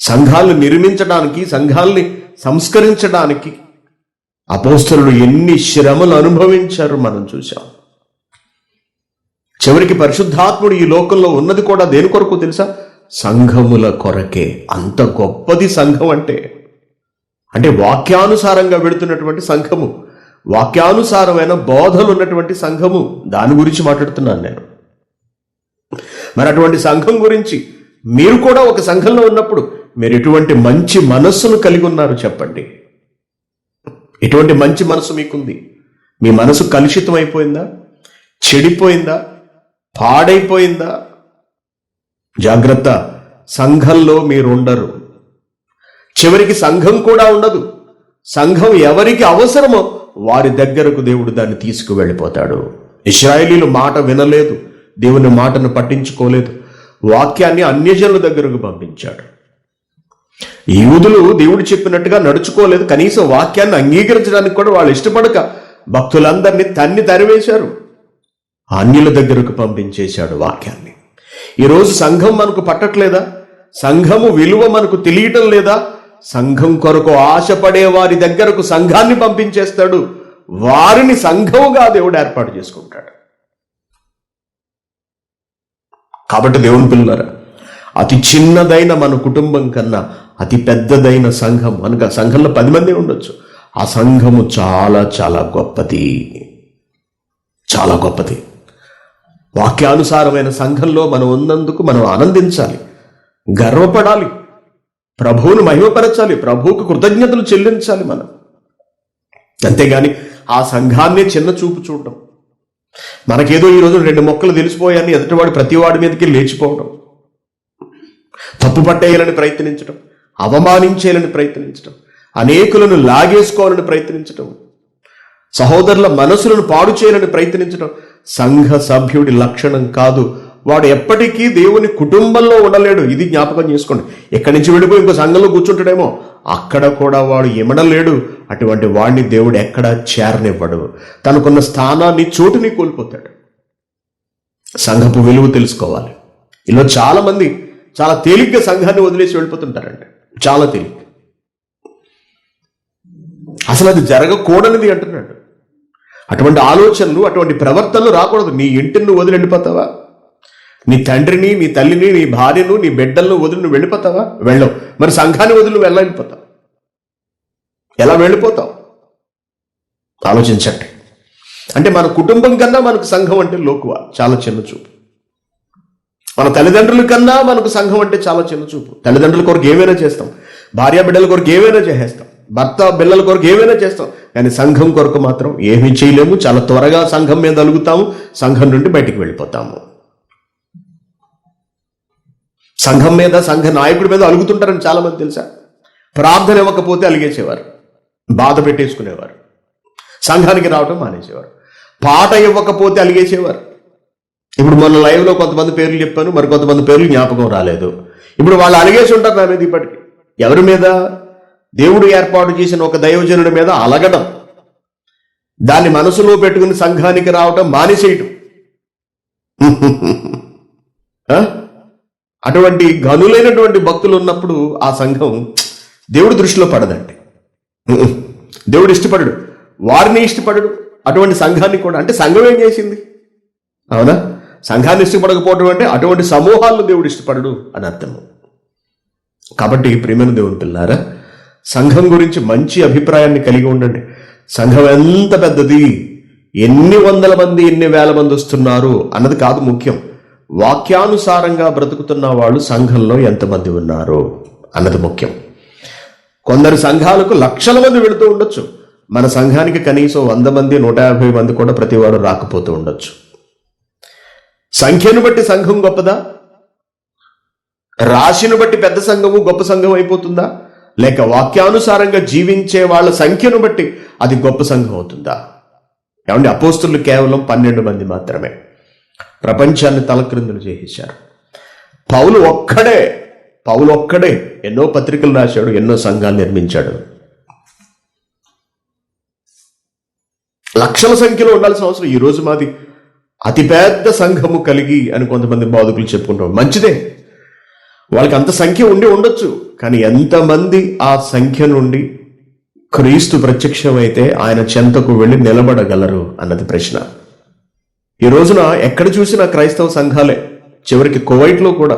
Speaker 1: సంఘాలను నిర్మించడానికి, సంఘాల్ని సంస్కరించడానికి అపోస్తలులు ఎన్ని శ్రమలు అనుభవించారు మనం చూసాం. చివరికి పరిశుద్ధాత్ముడు ఈ లోకంలో ఉన్నది కూడా దేని కొరకు తెలుసా? సంఘముల కొరకే. అంత గొప్పది సంఘం అంటే వాక్యానుసారంగా వెళుతున్నటువంటి సంఘము, వాక్యానుసారమైన బోధలు ఉన్నటువంటి సంఘము. దాని గురించి మాట్లాడుతున్నాను నేను. మరి అటువంటి సంఘం గురించి మీరు కూడా ఒక సంఘంలో ఉన్నప్పుడు మీరు ఎటువంటి మంచి మనస్సును కలిగి ఉన్నారు చెప్పండి. ఎటువంటి మంచి మనసు మీకుంది? మీ మనసు కలుషితం అయిపోయిందా? చెడిపోయిందా? పాడైపోయిందా? జాగ్రత్త, సంఘంలో మీరుండరు. చివరికి సంఘం కూడా ఉండదు. సంఘం ఎవరికి అవసరమో వారి దగ్గరకు దేవుడు దాన్ని తీసుకువెళ్ళిపోతాడు. ఇశ్రాయేలీలు మాట వినలేదు, దేవుని మాటను పట్టించుకోలేదు, వాక్యాన్ని అన్యజనుల దగ్గరకు పంపించాడు. యూదులు దేవుడు చెప్పినట్టుగా నడుచుకోలేదు, కనీసం వాక్యాన్ని అంగీకరించడానికి కూడా వాళ్ళు ఇష్టపడక భక్తులందరినీ తన్ని తరివేశారు, అన్యుల దగ్గరకు పంపించేశాడు వాక్యాన్ని. ఈరోజు సంఘం మనకు పట్టట్లేదా? సంఘము విలువ మనకు తెలియటం లేదా? సంఘం కొరకు ఆశపడే వారి దగ్గరకు సంఘాన్ని పంపించేస్తాడు, వారిని సంఘముగా దేవుడు ఏర్పాటు చేసుకుంటాడు. కాబట్టి దేవుని పిల్లలారా, అతి చిన్నదైన మన కుటుంబం కన్నా అతి పెద్దదైన సంఘం అనగా సంఘంలో 10 మంది ఉండొచ్చు. ఆ సంఘము చాలా చాలా గొప్పది, చాలా గొప్పది. వాక్యానుసారమైన సంఘంలో మనం ఉన్నందుకు మనం ఆనందించాలి, గర్వపడాలి, ప్రభువును మహిమపరచాలి, ప్రభువుకు కృతజ్ఞతలు చెల్లించాలి మనం. అంతేగాని ఆ సంఘాన్నే చిన్న చూపు చూడడం, మనకేదో ఈరోజు 2 మొక్కలు తెలిసిపోయాయని ఎదుటివాడు ప్రతివాడి మీదకి లేచిపోవడం, తప్పు పట్టేయాలని ప్రయత్నించడం, అవమానించేయాలని ప్రయత్నించడం, అనేకులను లాగేసుకోవాలని ప్రయత్నించడం, సహోదరుల మనసులను పాడు చేయాలని ప్రయత్నించడం సంఘ సభ్యుడి లక్షణం కాదు. వాడు ఎప్పటికీ దేవుని కుటుంబంలో ఉండలేడు. ఇది జ్ఞాపకం చేసుకోండి. ఎక్కడి నుంచి వెళ్ళిపోయి ఇంకో సంఘంలో కూర్చుంటాడేమో, అక్కడ కూడా వాడు ఇమడలేడు. అటువంటి వాడిని దేవుడు ఎక్కడా చేరనివ్వడు. తనకున్న స్థానాన్ని, చోటుని కోల్పోతాడు. సంఘపు విలువ తెలుసుకోవాలి. ఇలా చాలా మంది చాలా తేలిగ్గా సంఘాన్ని వదిలేసి వెళ్ళిపోతుంటారండి, చాలా తేలిక. అసలు అది జరగకూడనిది అంటున్నాడు. అటువంటి ఆలోచనలు, అటువంటి ప్రవర్తనలు రాకూడదు. నీ ఇంటిని నువ్వు వదిలి వెళ్ళిపోతావా? నీ తండ్రిని, నీ తల్లిని, నీ భార్యను, నీ బిడ్డలను వదిలి నువ్వు వెళ్ళిపోతావా? వెళ్ళవు. మరి సంఘాన్ని వదిలి నువ్వు ఎలా వెళ్ళిపోతావు? ఎలా వెళ్ళిపోతావు? ఆలోచించండి. అంటే మన కుటుంబం కన్నా మనకు సంఘం అంటే లోకువ, చాలా చిన్న చూపు. మన తల్లిదండ్రుల కన్నా మనకు సంఘం అంటే చాలా చిన్న చూపు. తల్లిదండ్రుల కొరకు ఏమైనా చేస్తాం, భార్య బిడ్డల కొరకు ఏమైనా చేసేస్తాం, భర్త పిల్లల కొరకు ఏమైనా చేస్తాం, కానీ సంఘం కొరకు మాత్రం ఏమీ చేయలేము. చాలా త్వరగా సంఘం మీద అలుగుతాము, సంఘం నుండి బయటికి వెళ్ళిపోతాము. సంఘం మీద, సంఘ నాయకుడి మీద అలుగుతుంటారని చాలా మంది తెలుసా? ప్రార్థన ఇవ్వకపోతే అలిగేసేవారు, బాధ పెట్టేసుకునేవారు, సంఘానికి రావడం మానేసేవారు. పాట ఇవ్వకపోతే అలిగేసేవారు. ఇప్పుడు మొన్న లైవ్లో కొంతమంది పేర్లు చెప్పాను, మరి కొంతమంది పేర్లు జ్ఞాపకం రాలేదు. ఇప్పుడు వాళ్ళు అలిగేసి ఉంటారు నా మీద. ఇప్పటికి ఎవరి మీద? దేవుడు ఏర్పాటు చేసిన ఒక దైవజనుడి మీద అలగడం, దాన్ని మనసులో పెట్టుకుని సంఘానికి రావటం మానేసేయటం. అటువంటి గనులైనటువంటి భక్తులు ఉన్నప్పుడు ఆ సంఘం దేవుడి దృష్టిలో పడదండి. దేవుడు ఇష్టపడడు, వారిని ఇష్టపడడు, అటువంటి సంఘాన్ని కూడా. అంటే సంఘం ఏం చేసింది? అవునా? సంఘాన్ని ఇష్టపడకపోవడం అంటే అటువంటి సమూహాలను దేవుడు ఇష్టపడడు అని అర్థము. కాబట్టి ప్రియమైన దేవుని పిల్లారా, సంఘం గురించి మంచి అభిప్రాయాన్ని కలిగి ఉండండి. సంఘం ఎంత పెద్దది, ఎన్ని వందల మంది, ఎన్ని వేల మంది వస్తున్నారు అన్నది కాదు ముఖ్యం. వాక్యానుసారంగా బ్రతుకుతున్న వాళ్ళు సంఘంలో ఎంతమంది ఉన్నారు అన్నది ముఖ్యం. కొందరు సంఘాలకు లక్షల మంది వెళుతూ ఉండొచ్చు. మన సంఘానికి కనీసం 100 మంది, 150 మంది కూడా ప్రతివాడు రాకపోతూ ఉండొచ్చు. సంఖ్యను బట్టి సంఘం గొప్పదా? రాశిని బట్టి పెద్ద సంఘము గొప్ప సంఘం అయిపోతుందా? లేక వాక్యానుసారంగా జీవించే వాళ్ళ సంఖ్యను బట్టి అది గొప్ప సంఘం అవుతుందా? ఏమంటే అపోస్తులు కేవలం 12 మంది మాత్రమే ప్రపంచాన్ని తలక్రిందులు చేసేశారు. పౌలు ఒక్కడే ఎన్నో పత్రికలు రాశాడు, ఎన్నో సంఘాలు నిర్మించాడు. లక్షల సంఖ్యలో ఉండాల్సిన అవసరం ఈ రోజు మాది అతిపెద్ద సంఘము కలిగి అని కొంతమంది బోధకులు చెప్పుకుంటారు. మంచిదే, వాళ్ళకి అంత సంఖ్య ఉండి ఉండొచ్చు. కానీ ఎంతమంది ఆ సంఖ్య నుండి క్రీస్తు ప్రత్యక్షమైతే ఆయన చెంతకు వెళ్ళి నిలబడగలరు అన్నది ప్రశ్న. ఈ రోజున ఎక్కడ చూసినా క్రైస్తవ సంఘాలే. చివరికి కువైట్లో కూడా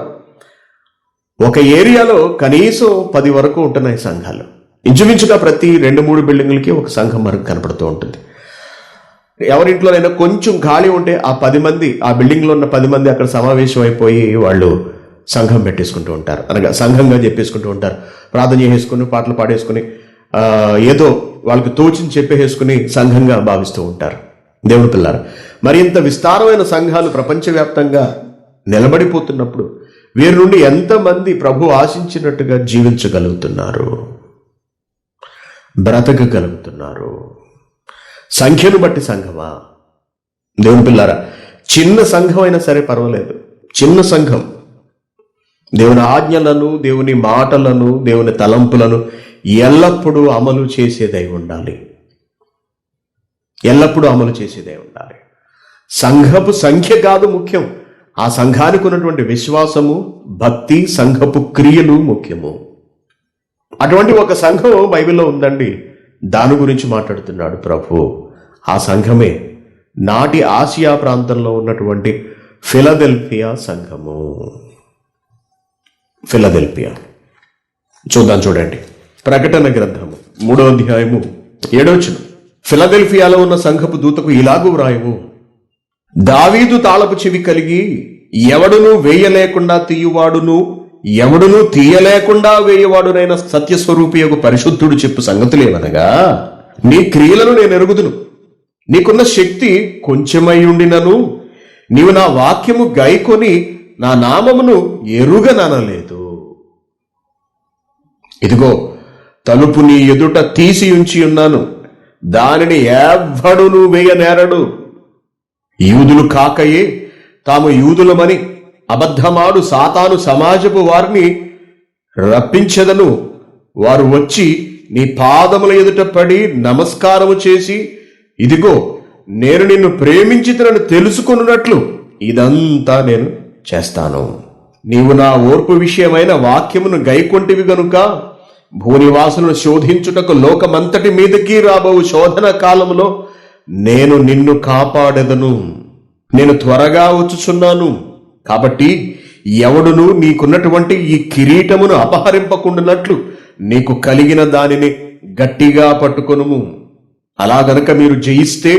Speaker 1: ఒక ఏరియాలో కనీసం 10 వరకు ఉంటున్నాయి సంఘాలు. ఇంచుమించుగా ప్రతి 2-3 బిల్డింగులకి ఒక సంఘం మనకు కనపడుతూ ఉంటుంది. ఎవరింట్లోనైనా కొంచెం ఖాళీ ఉంటే ఆ 10 మంది, ఆ బిల్డింగ్లో ఉన్న 10 మంది అక్కడ సమావేశం అయిపోయి వాళ్ళు సంఘం పెట్టేసుకుంటూ ఉంటారు. అనగా సంఘంగా చెప్పేసుకుంటూ ఉంటారు. ప్రార్థన చేసేసుకుని, పాటలు పాడేసుకుని, ఏదో వాళ్ళకి తోచించి చెప్పేసుకుని సంఘంగా భావిస్తూ ఉంటారు. దేవుని పిల్లారు, మరింత విస్తారమైన సంఘాలు ప్రపంచవ్యాప్తంగా నిలబడిపోతున్నప్పుడు వీరి నుండి ఎంతమంది ప్రభు ఆశించినట్టుగా జీవించగలుగుతున్నారు, బ్రతకగలుగుతున్నారు? సంఖ్యను బట్టి సంఘమా? దేవుని పిల్లారా, చిన్న సంఘం అయినా సరే పర్వాలేదు. చిన్న సంఘం దేవుని ఆజ్ఞలను, దేవుని మాటలను, దేవుని తలంపులను ఎల్లప్పుడూ అమలు చేసేదై ఉండాలి. ఎల్లప్పుడూ అమలు చేసేదై ఉండాలి. సంఘపు సంఖ్య కాదు ముఖ్యం, ఆ సంఘానికి ఉన్నటువంటి విశ్వాసము, భక్తి, సంఘపు క్రియలు ముఖ్యము. అటువంటి ఒక సంఘం బైబిల్లో ఉందండి. దాని గురించి మాట్లాడుతున్నాడు ప్రభు. ఆ సంఘమే నాటి ఆసియా ప్రాంతంలో ఉన్నటువంటి ఫిలదెల్ఫియా సంఘము. ఫిలదెల్ఫియా చూద్దాం, చూడండి. ప్రకటన గ్రంథము 3వ అధ్యాయము 7వ వచనం. ఫిలదెల్ఫియాలో ఉన్న సంఘపు దూతకు ఇలాగూ వ్రాయవు: దావీదు తాళపు చెవి కలిగి ఎవడును వేయలేకుండా తీయువాడును ఎవడును తీయలేకుండా వేయవాడునైన సత్యస్వరూపియగు పరిశుద్ధుడు చెప్పు సంగతులేమనగా, నీ క్రియలను నేను ఎరుగుదును. నీకున్న శక్తి కొంచెమై ఉండినను నీవు నా వాక్యము గైకొని నా నామమును ఎరుగననలేదు. ఇదిగో, తలుపు నీ ఎదుట తీసి ఉంచి ఉన్నాను, దానిని ఎవ్వడును వేయనేరడు. యూదులు కాకయే తాము యూదులమని అబద్ధమాడు సాతాను సమాజపు వారిని రప్పించెదను. వారు వచ్చి నీ పాదముల ఎదుట పడి నమస్కారము చేసి, ఇదిగో నేను నిన్ను ప్రేమించితనని తెలుసుకొనున్నట్లు ఇదంతా నేను చేస్తాను. నీవు నా ఓర్పు విషయమైన వాక్యమును గైకొంటివి గనుక భూనివాసులను శోధించుటకు లోకమంతటి మీదకి రాబోవు శోధన కాలములో నేను నిన్ను కాపాడెదను. నేను త్వరగా వచ్చుచున్నాను. కాబట్టి ఎవడును నీకున్నటువంటి ఈ కిరీటమును అపహరింపకుండానట్లు నీకు కలిగిన దానిని గట్టిగా పట్టుకొనుము. అలా గనక మీరు జయిస్తే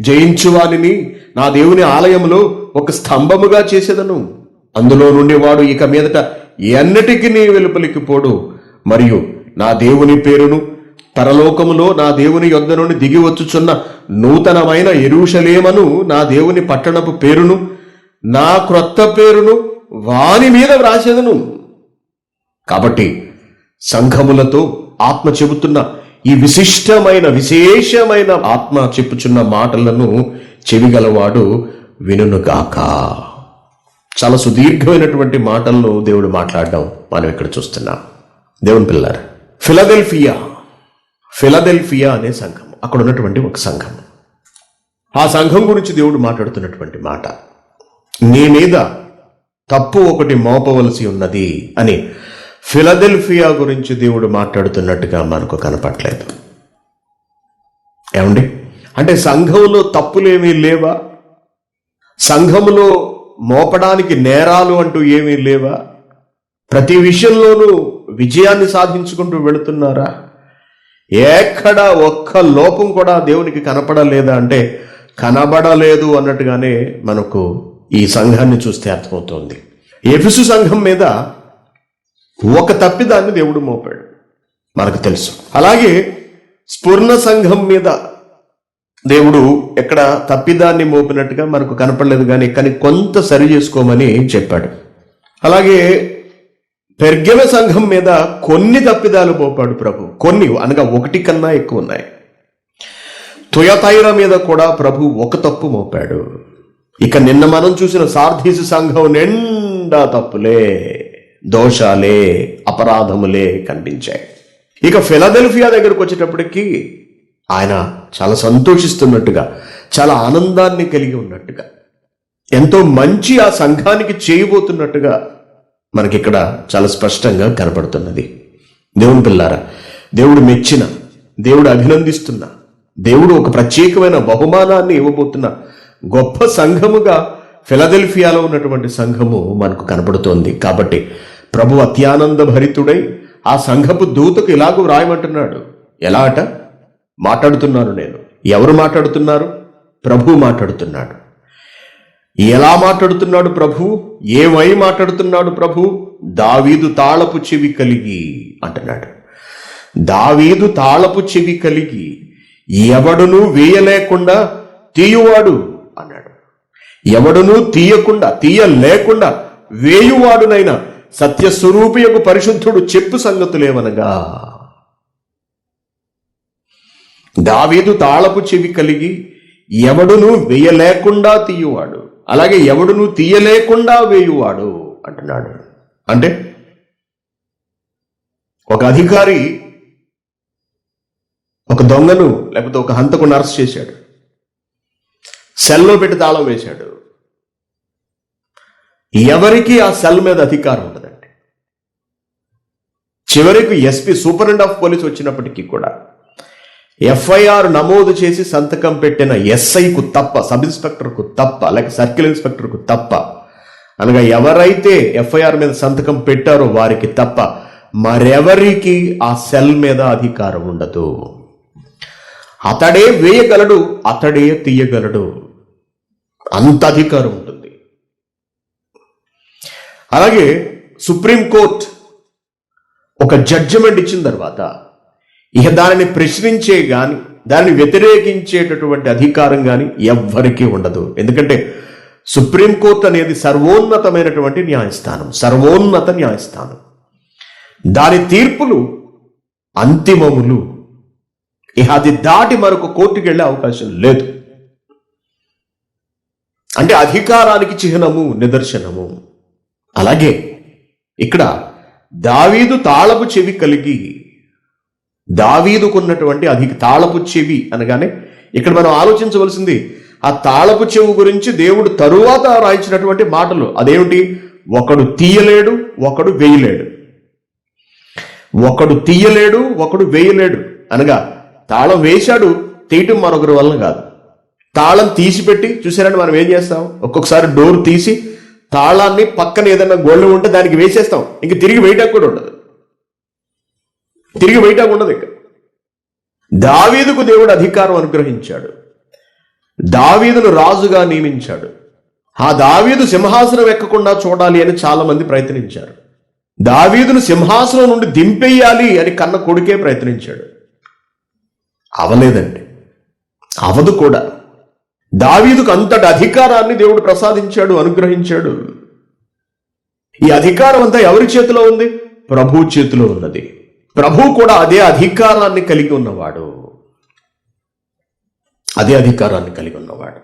Speaker 1: జయించువానిని నా దేవుని ఆలయములో ఒక స్తంభముగా చేసేదను. అందులో నుండి వాడు ఇక మీదట ఎన్నటికి వెలుపలికి పోడు. మరియు నా దేవుని పేరును పరలోకములో నా దేవుని యొద్ద నుండి దిగి వచ్చుచున్న నూతనమైన యెరూషలేమను నా దేవుని పట్టణపు పేరును నా క్రొత్త పేరును వాని మీద వ్రాసేదను. కాబట్టి సంఘములతో ఆత్మ చెబుతున్న ఈ విశేషమైన ఆత్మ చెప్పుచున్న మాటలను చెవిగలవాడు వినుగాక. చాలా సుదీర్ఘమైనటువంటి మాటలను దేవుడు మాట్లాడడం మనం ఇక్కడ చూస్తున్నాం. దేవుని పిల్లారు, ఫిలదెల్ఫియా అనే సంఘం, అక్కడ ఉన్నటువంటి ఒక సంఘం. ఆ సంఘం గురించి దేవుడు మాట్లాడుతున్నటువంటి మాట, నీ మీద తప్పు ఒకటి మోపవలసి ఉన్నది అని ఫిలదెల్ఫియా గురించి దేవుడు మాట్లాడుతున్నట్టుగా మనకు కనపట్లేదు. ఏమండి, అంటే సంఘంలో తప్పులేమీ లేవా? సంఘములో మోపడానికి నేరాలు అంటూ ఏమీ లేవా? ప్రతి విషయంలోనూ విజయాన్ని సాధించుకుంటూ వెళుతున్నారా? ఎక్కడ ఒక్క లోపం కూడా దేవునికి కనపడలేదా అంటే కనబడలేదు అన్నట్టుగానే మనకు ఈ సంఘాన్ని చూస్తే అర్థమవుతోంది. ఎఫెసు సంఘం మీద ఒక తప్పిదాన్ని దేవుడు మోపాడు, మనకు తెలుసు. అలాగే స్ఫుర్ణ సంఘం మీద దేవుడు ఎక్కడ తప్పిదాన్ని మోపినట్టుగా మనకు కనపడలేదు, కానీ కొంత సరి చేసుకోమని చెప్పాడు. అలాగే పెర్గెమ సంఘం మీద కొన్ని తప్పిదాలు మోపాడు ప్రభు, కొన్ని అనగా ఒకటి కన్నా ఎక్కువ ఉన్నాయి. తుయతైర మీద కూడా ప్రభు ఒక తప్పు మోపాడు. ఇక నిన్న మనం చూసిన సార్దీసు సంఘం నిండా తప్పులే, దోషాలే, అపరాధములే కనిపించాయి. ఇక ఫిలదెల్ఫియా దగ్గరకు వచ్చేటప్పటికి ఆయన చాలా సంతోషిస్తున్నట్టుగా, చాలా ఆనందాన్ని కలిగి ఉన్నట్టుగా, ఎంతో మంచి ఆ సంఘానికి చేయబోతున్నట్టుగా మనకిక్కడ చాలా స్పష్టంగా కనపడుతున్నది. దేవుని పిల్లారా, దేవుడు మెచ్చిన, దేవుడు అభినందిస్తున్న, దేవుడు ఒక ప్రత్యేకమైన బహుమానాన్ని ఇవ్వబోతున్న గొప్ప సంఘముగా ఫిలదెల్ఫియాలో ఉన్నటువంటి సంఘము మనకు కనపడుతోంది. కాబట్టి ప్రభు అత్యానంద భరితుడై ఆ సంఘపు దూతకు ఇలాగూ వ్రాయమంటున్నాడు. ఎలా అట? మాట్లాడుతున్నాను నేను. ఎవరు మాట్లాడుతున్నారు? ప్రభు మాట్లాడుతున్నాడు. ఎలా మాట్లాడుతున్నాడు ప్రభు? ఏమై మాట్లాడుతున్నాడు ప్రభు? దావీదు తాళపు చెవి కలిగి అంటున్నాడు. దావీదు తాళపు చెవి కలిగి ఎవడును వేయలేకుండా తీయువాడు అన్నాడు. ఎవడును తీయలేకుండా వేయువాడునైనా సత్యస్వరూపియకు పరిశుద్ధుడు చెప్పు సంగతులేమనగా, దావీదు తాళపు చెవి కలిగి ఎవడును వేయలేకుండా తీయువాడు, అలాగే ఎవడును తీయలేకుండా వేయువాడు అంటున్నాడు. అంటే ఒక అధికారి ఒక దొంగను లేకపోతే ఒక హంతకుని అరెస్ట్ చేశాడు, సెల్లో పెట్టి తాళం వేశాడు. ఎవరికి ఆ సెల్ మీద అధికారం ఉండదండి. చివరికి ఎస్పీ, సూపరింటెండెంట్ ఆఫ్ పోలీస్ వచ్చినప్పటికీ కూడా ఎఫ్ఐఆర్ నమోదు చేసి సంతకం పెట్టిన ఎస్ఐకు తప్ప, సబ్ ఇన్స్పెక్టర్కు తప్ప, లేక సర్కిల్ ఇన్స్పెక్టర్కు తప్ప, అనగా ఎవరైతే ఎఫ్ఐఆర్ మీద సంతకం పెట్టారో వారికి తప్ప మరెవరికి ఆ సెల్ మీద అధికారం ఉండదు. అతడే వేయగలడు, అతడే తీయగలడు, అంత అధికారం ఉంటుంది. అలాగే సుప్రీంకోర్టు ఒక జడ్జిమెంట్ ఇచ్చిన తర్వాత ఇక దానిని ప్రశ్నించే గాని దాన్ని వ్యతిరేకించేటటువంటి అధికారం కానీ ఎవ్వరికీ ఉండదు. ఎందుకంటే సుప్రీంకోర్టు అనేది సర్వోన్నతమైనటువంటి న్యాయస్థానం, సర్వోన్నత న్యాయస్థానం. దాని తీర్పులు అంతిమములు. ఇక అది దాటి మరొక కోర్టుకు వెళ్ళే అవకాశం లేదు. అంటే అధికారానికి చిహ్నము, నిదర్శనము. అలాగే ఇక్కడ దావీదు తాళపు చెవి కలిగి, దావీదుకున్నటువంటి తాళపు చెవి అనగానే ఇక్కడ మనం ఆలోచించవలసింది ఆ తాళపు చెవి గురించి దేవుడు తరువాత రాయించినటువంటి మాటలు. అదేమిటి? ఒకడు తీయలేడు, ఒకడు వేయలేడు. ఒకడు తీయలేడు, ఒకడు వేయలేడు అనగా తాళం వేశాడు, తీయటం మరొకరి వలన కాదు. తాళం తీసిపెట్టి చూసారంటే మనం ఏం చేస్తాం, ఒక్కొక్కసారి డోర్ తీసి తాళాన్ని పక్కన ఏదైనా గోళ్ళు ఉంటే దానికి వేసేస్తాం, ఇంక తిరిగి వేయటానికి కూడా ఉండదు, తిరిగి వేయటానికి ఉండదు. ఇక దావీదుకు దేవుడు అధికారం అనుగ్రహించాడు, దావీదును రాజుగా నియమించాడు. ఆ దావీదు సింహాసనం ఎక్కకుండా చూడాలి అని చాలా మంది ప్రయత్నించారు. దావీదును సింహాసనం నుండి దింపేయాలి అని కన్న కొడుకే ప్రయత్నించాడు. అవలేదండి, అవదు కూడా. దావీదుకు అంతటి అధికారాన్ని దేవుడు ప్రసాదించాడు, అనుగ్రహించాడు. ఈ అధికారం అంతా ఎవరి చేతిలో ఉంది? ప్రభు చేతిలో ఉన్నది. ప్రభు కూడా అదే అధికారాన్ని కలిగి ఉన్నవాడు, అదే అధికారాన్ని కలిగి ఉన్నవాడు.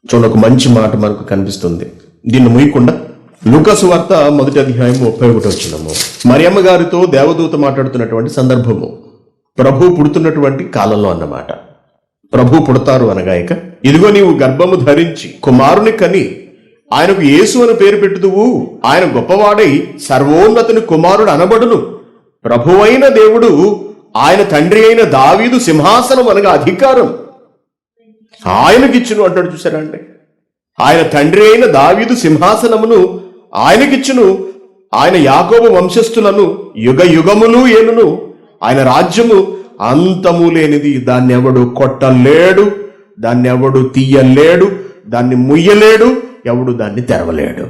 Speaker 1: చూడండి, ఒక మంచి మాట మనకు కనిపిస్తుంది. దీన్ని ముయ్యకుండా లూకాసు వార్త 1వ అధ్యాయం 31వ వచనము. మరియమ్మ గారితో దేవదూత మాట్లాడుతున్నటువంటి సందర్భము, ప్రభు పుడుతున్నటువంటి కాలంలో అన్నమాట. ప్రభు పుడతారు అనగా ఇక ఇదిగో నీవు గర్భము ధరించి కుమారుని కని ఆయనకు యేసు అని పేరు పెట్టుదువు. ఆయన గొప్పవాడై సర్వోన్నతుని కుమారుడు అనబడును. ప్రభువైన దేవుడు ఆయన తండ్రి అయిన దావీదు సింహాసనం అనగా అధికారం ఆయనకిచ్చును అంటాడు. చూసారా అంటే ఆయన తండ్రి అయిన దావీదు సింహాసనమును ఆయనకిచ్చును. ఆయన యాకోబు వంశస్థులను యుగ యుగములు ఏలును. ఆయన రాజ్యము అంతము లేనిది. దాన్ని ఎవడు కొట్టలేడు, దాన్ని ఎవడు తీయలేడు, దాన్ని ముయ్యలేడు, ఎవడు దాన్ని తెరవలేడు.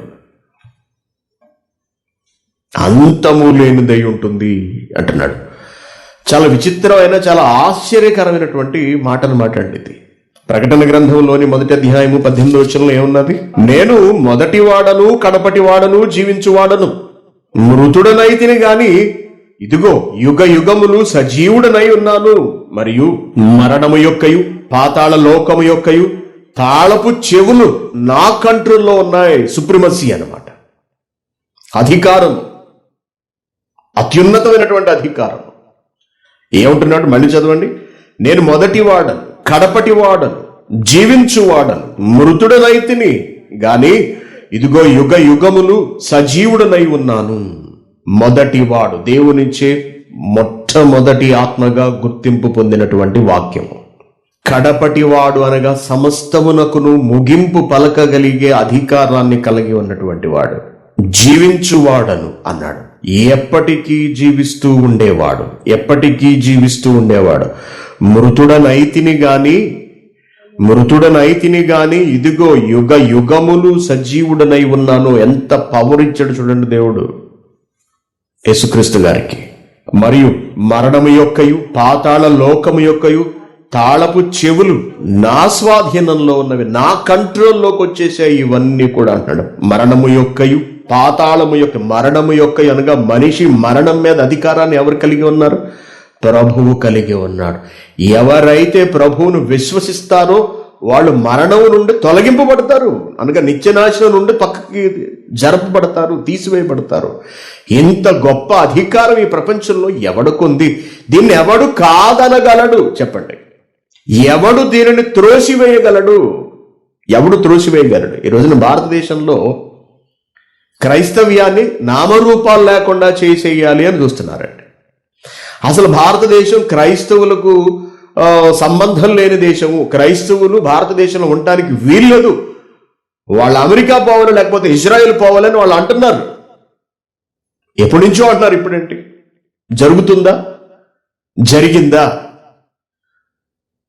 Speaker 1: అంతము లేనిదై ఉంటుంది అంటున్నాడు. చాలా విచిత్రమైన, చాలా ఆశ్చర్యకరమైనటువంటి మాటలు మాట్లాడింది. ప్రకటన గ్రంథంలోని 1వ అధ్యాయము 18వ వచనంలో ఏమున్నది? నేను మొదటి వాడను, కడపటి వాడను, జీవించువాడను, మృతుడనైతిని గాని ఇదిగో యుగ యుగములు సజీవుడనై ఉన్నాను. మరియు మరణము యొక్కయు పాతాళ లోకము యొక్కయు తాళపు చెవులు నా కంట్రోల్లో ఉన్నాయి. సుప్రీమసీ అన్నమాట, అధికారం, అత్యున్నతమైనటువంటి అధికారం. ఏమంటున్నాడు? మళ్ళీ చదవండి. నేను మొదటి వాడను, కడపటి వాడను, జీవించువాడను, మృతుడనైతిని గాని ఇదిగో యుగ యుగములు సజీవుడనై ఉన్నాను. మొదటివాడు, దేవునిచ్చే మొట్టమొదటి ఆత్మగా గుర్తింపు పొందినటువంటి వాక్యము. కడపటివాడు అనగా సమస్తమునకును ముగింపు పలకగలిగే అధికారాన్ని కలిగి ఉన్నటువంటి వాడు. జీవించువాడను అన్నాడు. ఎప్పటికీ జీవిస్తూ ఉండేవాడు, ఎప్పటికీ జీవిస్తూ ఉండేవాడు. మృతుడనైతిని గాని ఇదిగో యుగ యుగములు సజీవుడనై ఉన్నాను. ఎంత పవర్ ఇచ్చాడు చూడండి దేవుడు యేసుక్రీస్తు గారికి. మరియు మరణము యొక్కయు పాతాళ లోకము యొక్కయు తాళపు చెవులు నా స్వాధీనంలో ఉన్నవి, నా కంట్రోల్లోకి వచ్చేసాయి ఇవన్నీ కూడా అంటున్నాడు. మరణము యొక్కయు పాతాళము యొక్క, మరణము యొక్కయు అనగా మనిషి మరణం మీద అధికారాన్ని ఎవరు కలిగి ఉన్నారు? ప్రభువు కలిగి ఉన్నాడు. ఎవరైతే ప్రభువును విశ్వసిస్తారో వాళ్ళు మరణం నుండి తొలగింపబడతారు, అనగా నిత్యనాశనం నుండి పక్కకి జరపబడతారు, తీసివేయబడతారు. ఇంత గొప్ప అధికారం ఈ ప్రపంచంలో ఎవడుకుంది? దీన్ని ఎవడు కాదనగలడు? చెప్పండి. ఎవడు దీనిని త్రోసివేయగలడు? ఎవడు త్రోసివేయగలడు? ఈ రోజున భారతదేశంలో క్రైస్తవ్యాన్ని నామరూపాలు లేకుండా చేసేయాలి అని చూస్తున్నారండి. అసలు భారతదేశం క్రైస్తవులకు సంబంధం లేని దేశము. క్రైస్తవులు భారతదేశంలో ఉండటానికి వీల్లేదు, వాళ్ళు అమెరికా పోవాలి లేకపోతే ఇజ్రాయెల్ పోవాలని వాళ్ళు అంటున్నారు. ఎప్పటి నుంచో అంటున్నారు. ఇప్పుడేంటి? జరుగుతుందా? జరిగిందా?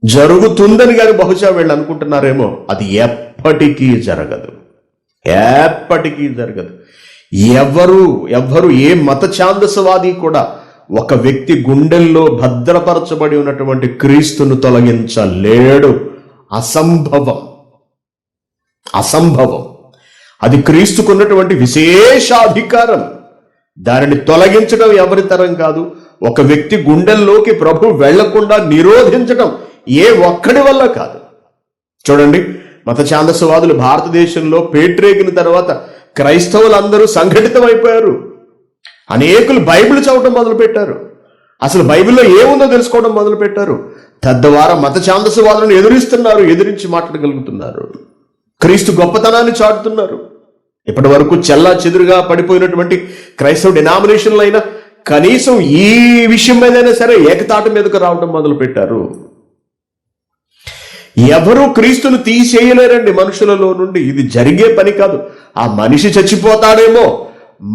Speaker 1: జరుగుతుందని కానీ బహుశా వీళ్ళు అనుకుంటున్నారేమో. అది ఎప్పటికీ జరగదు, ఎప్పటికీ జరగదు. ఎవరు ఏ మత ఛాందసవాది కూడా ఒక వ్యక్తి గుండెల్లో భద్రపరచబడి ఉన్నటువంటి క్రీస్తును తొలగించలేడు. అసంభవం, అసంభవం. అది క్రీస్తుకున్నటువంటి విశేషాధికారం. దానిని తొలగించడం ఎవరి తరం కాదు. ఒక వ్యక్తి గుండెల్లోకి ప్రభు వెళ్లకుండా నిరోధించడం ఏ ఒక్కడి వల్ల కాదు. చూడండి, మత ఛాందసవాదులు భారతదేశంలో పేట్రేగిన తర్వాత క్రైస్తవులందరూ సంఘటితమైపోయారు. అనేకులు బైబిల్ చదవటం మొదలుపెట్టారు. అసలు బైబిల్లో ఏముందో తెలుసుకోవడం మొదలుపెట్టారు. తద్వారా మత ఛాందసవాదులను ఎదురిస్తున్నారు, ఎదిరించి మాట్లాడగలుగుతున్నారు. క్రీస్తు గొప్పతనాన్ని చాటుతున్నారు. ఇప్పటి వరకు చెల్లా చెదురుగా పడిపోయినటువంటి క్రైస్తవ డినామినేషన్లు అయినా కనీసం ఈ విషయం మీదైనా సరే ఏకతాటి మీదకు రావడం మొదలు పెట్టారు. ఎవరు క్రీస్తును తీసేయలేరండి మనుషులలో నుండి. ఇది జరిగే పని కాదు. ఆ మనిషి చచ్చిపోతాడేమో,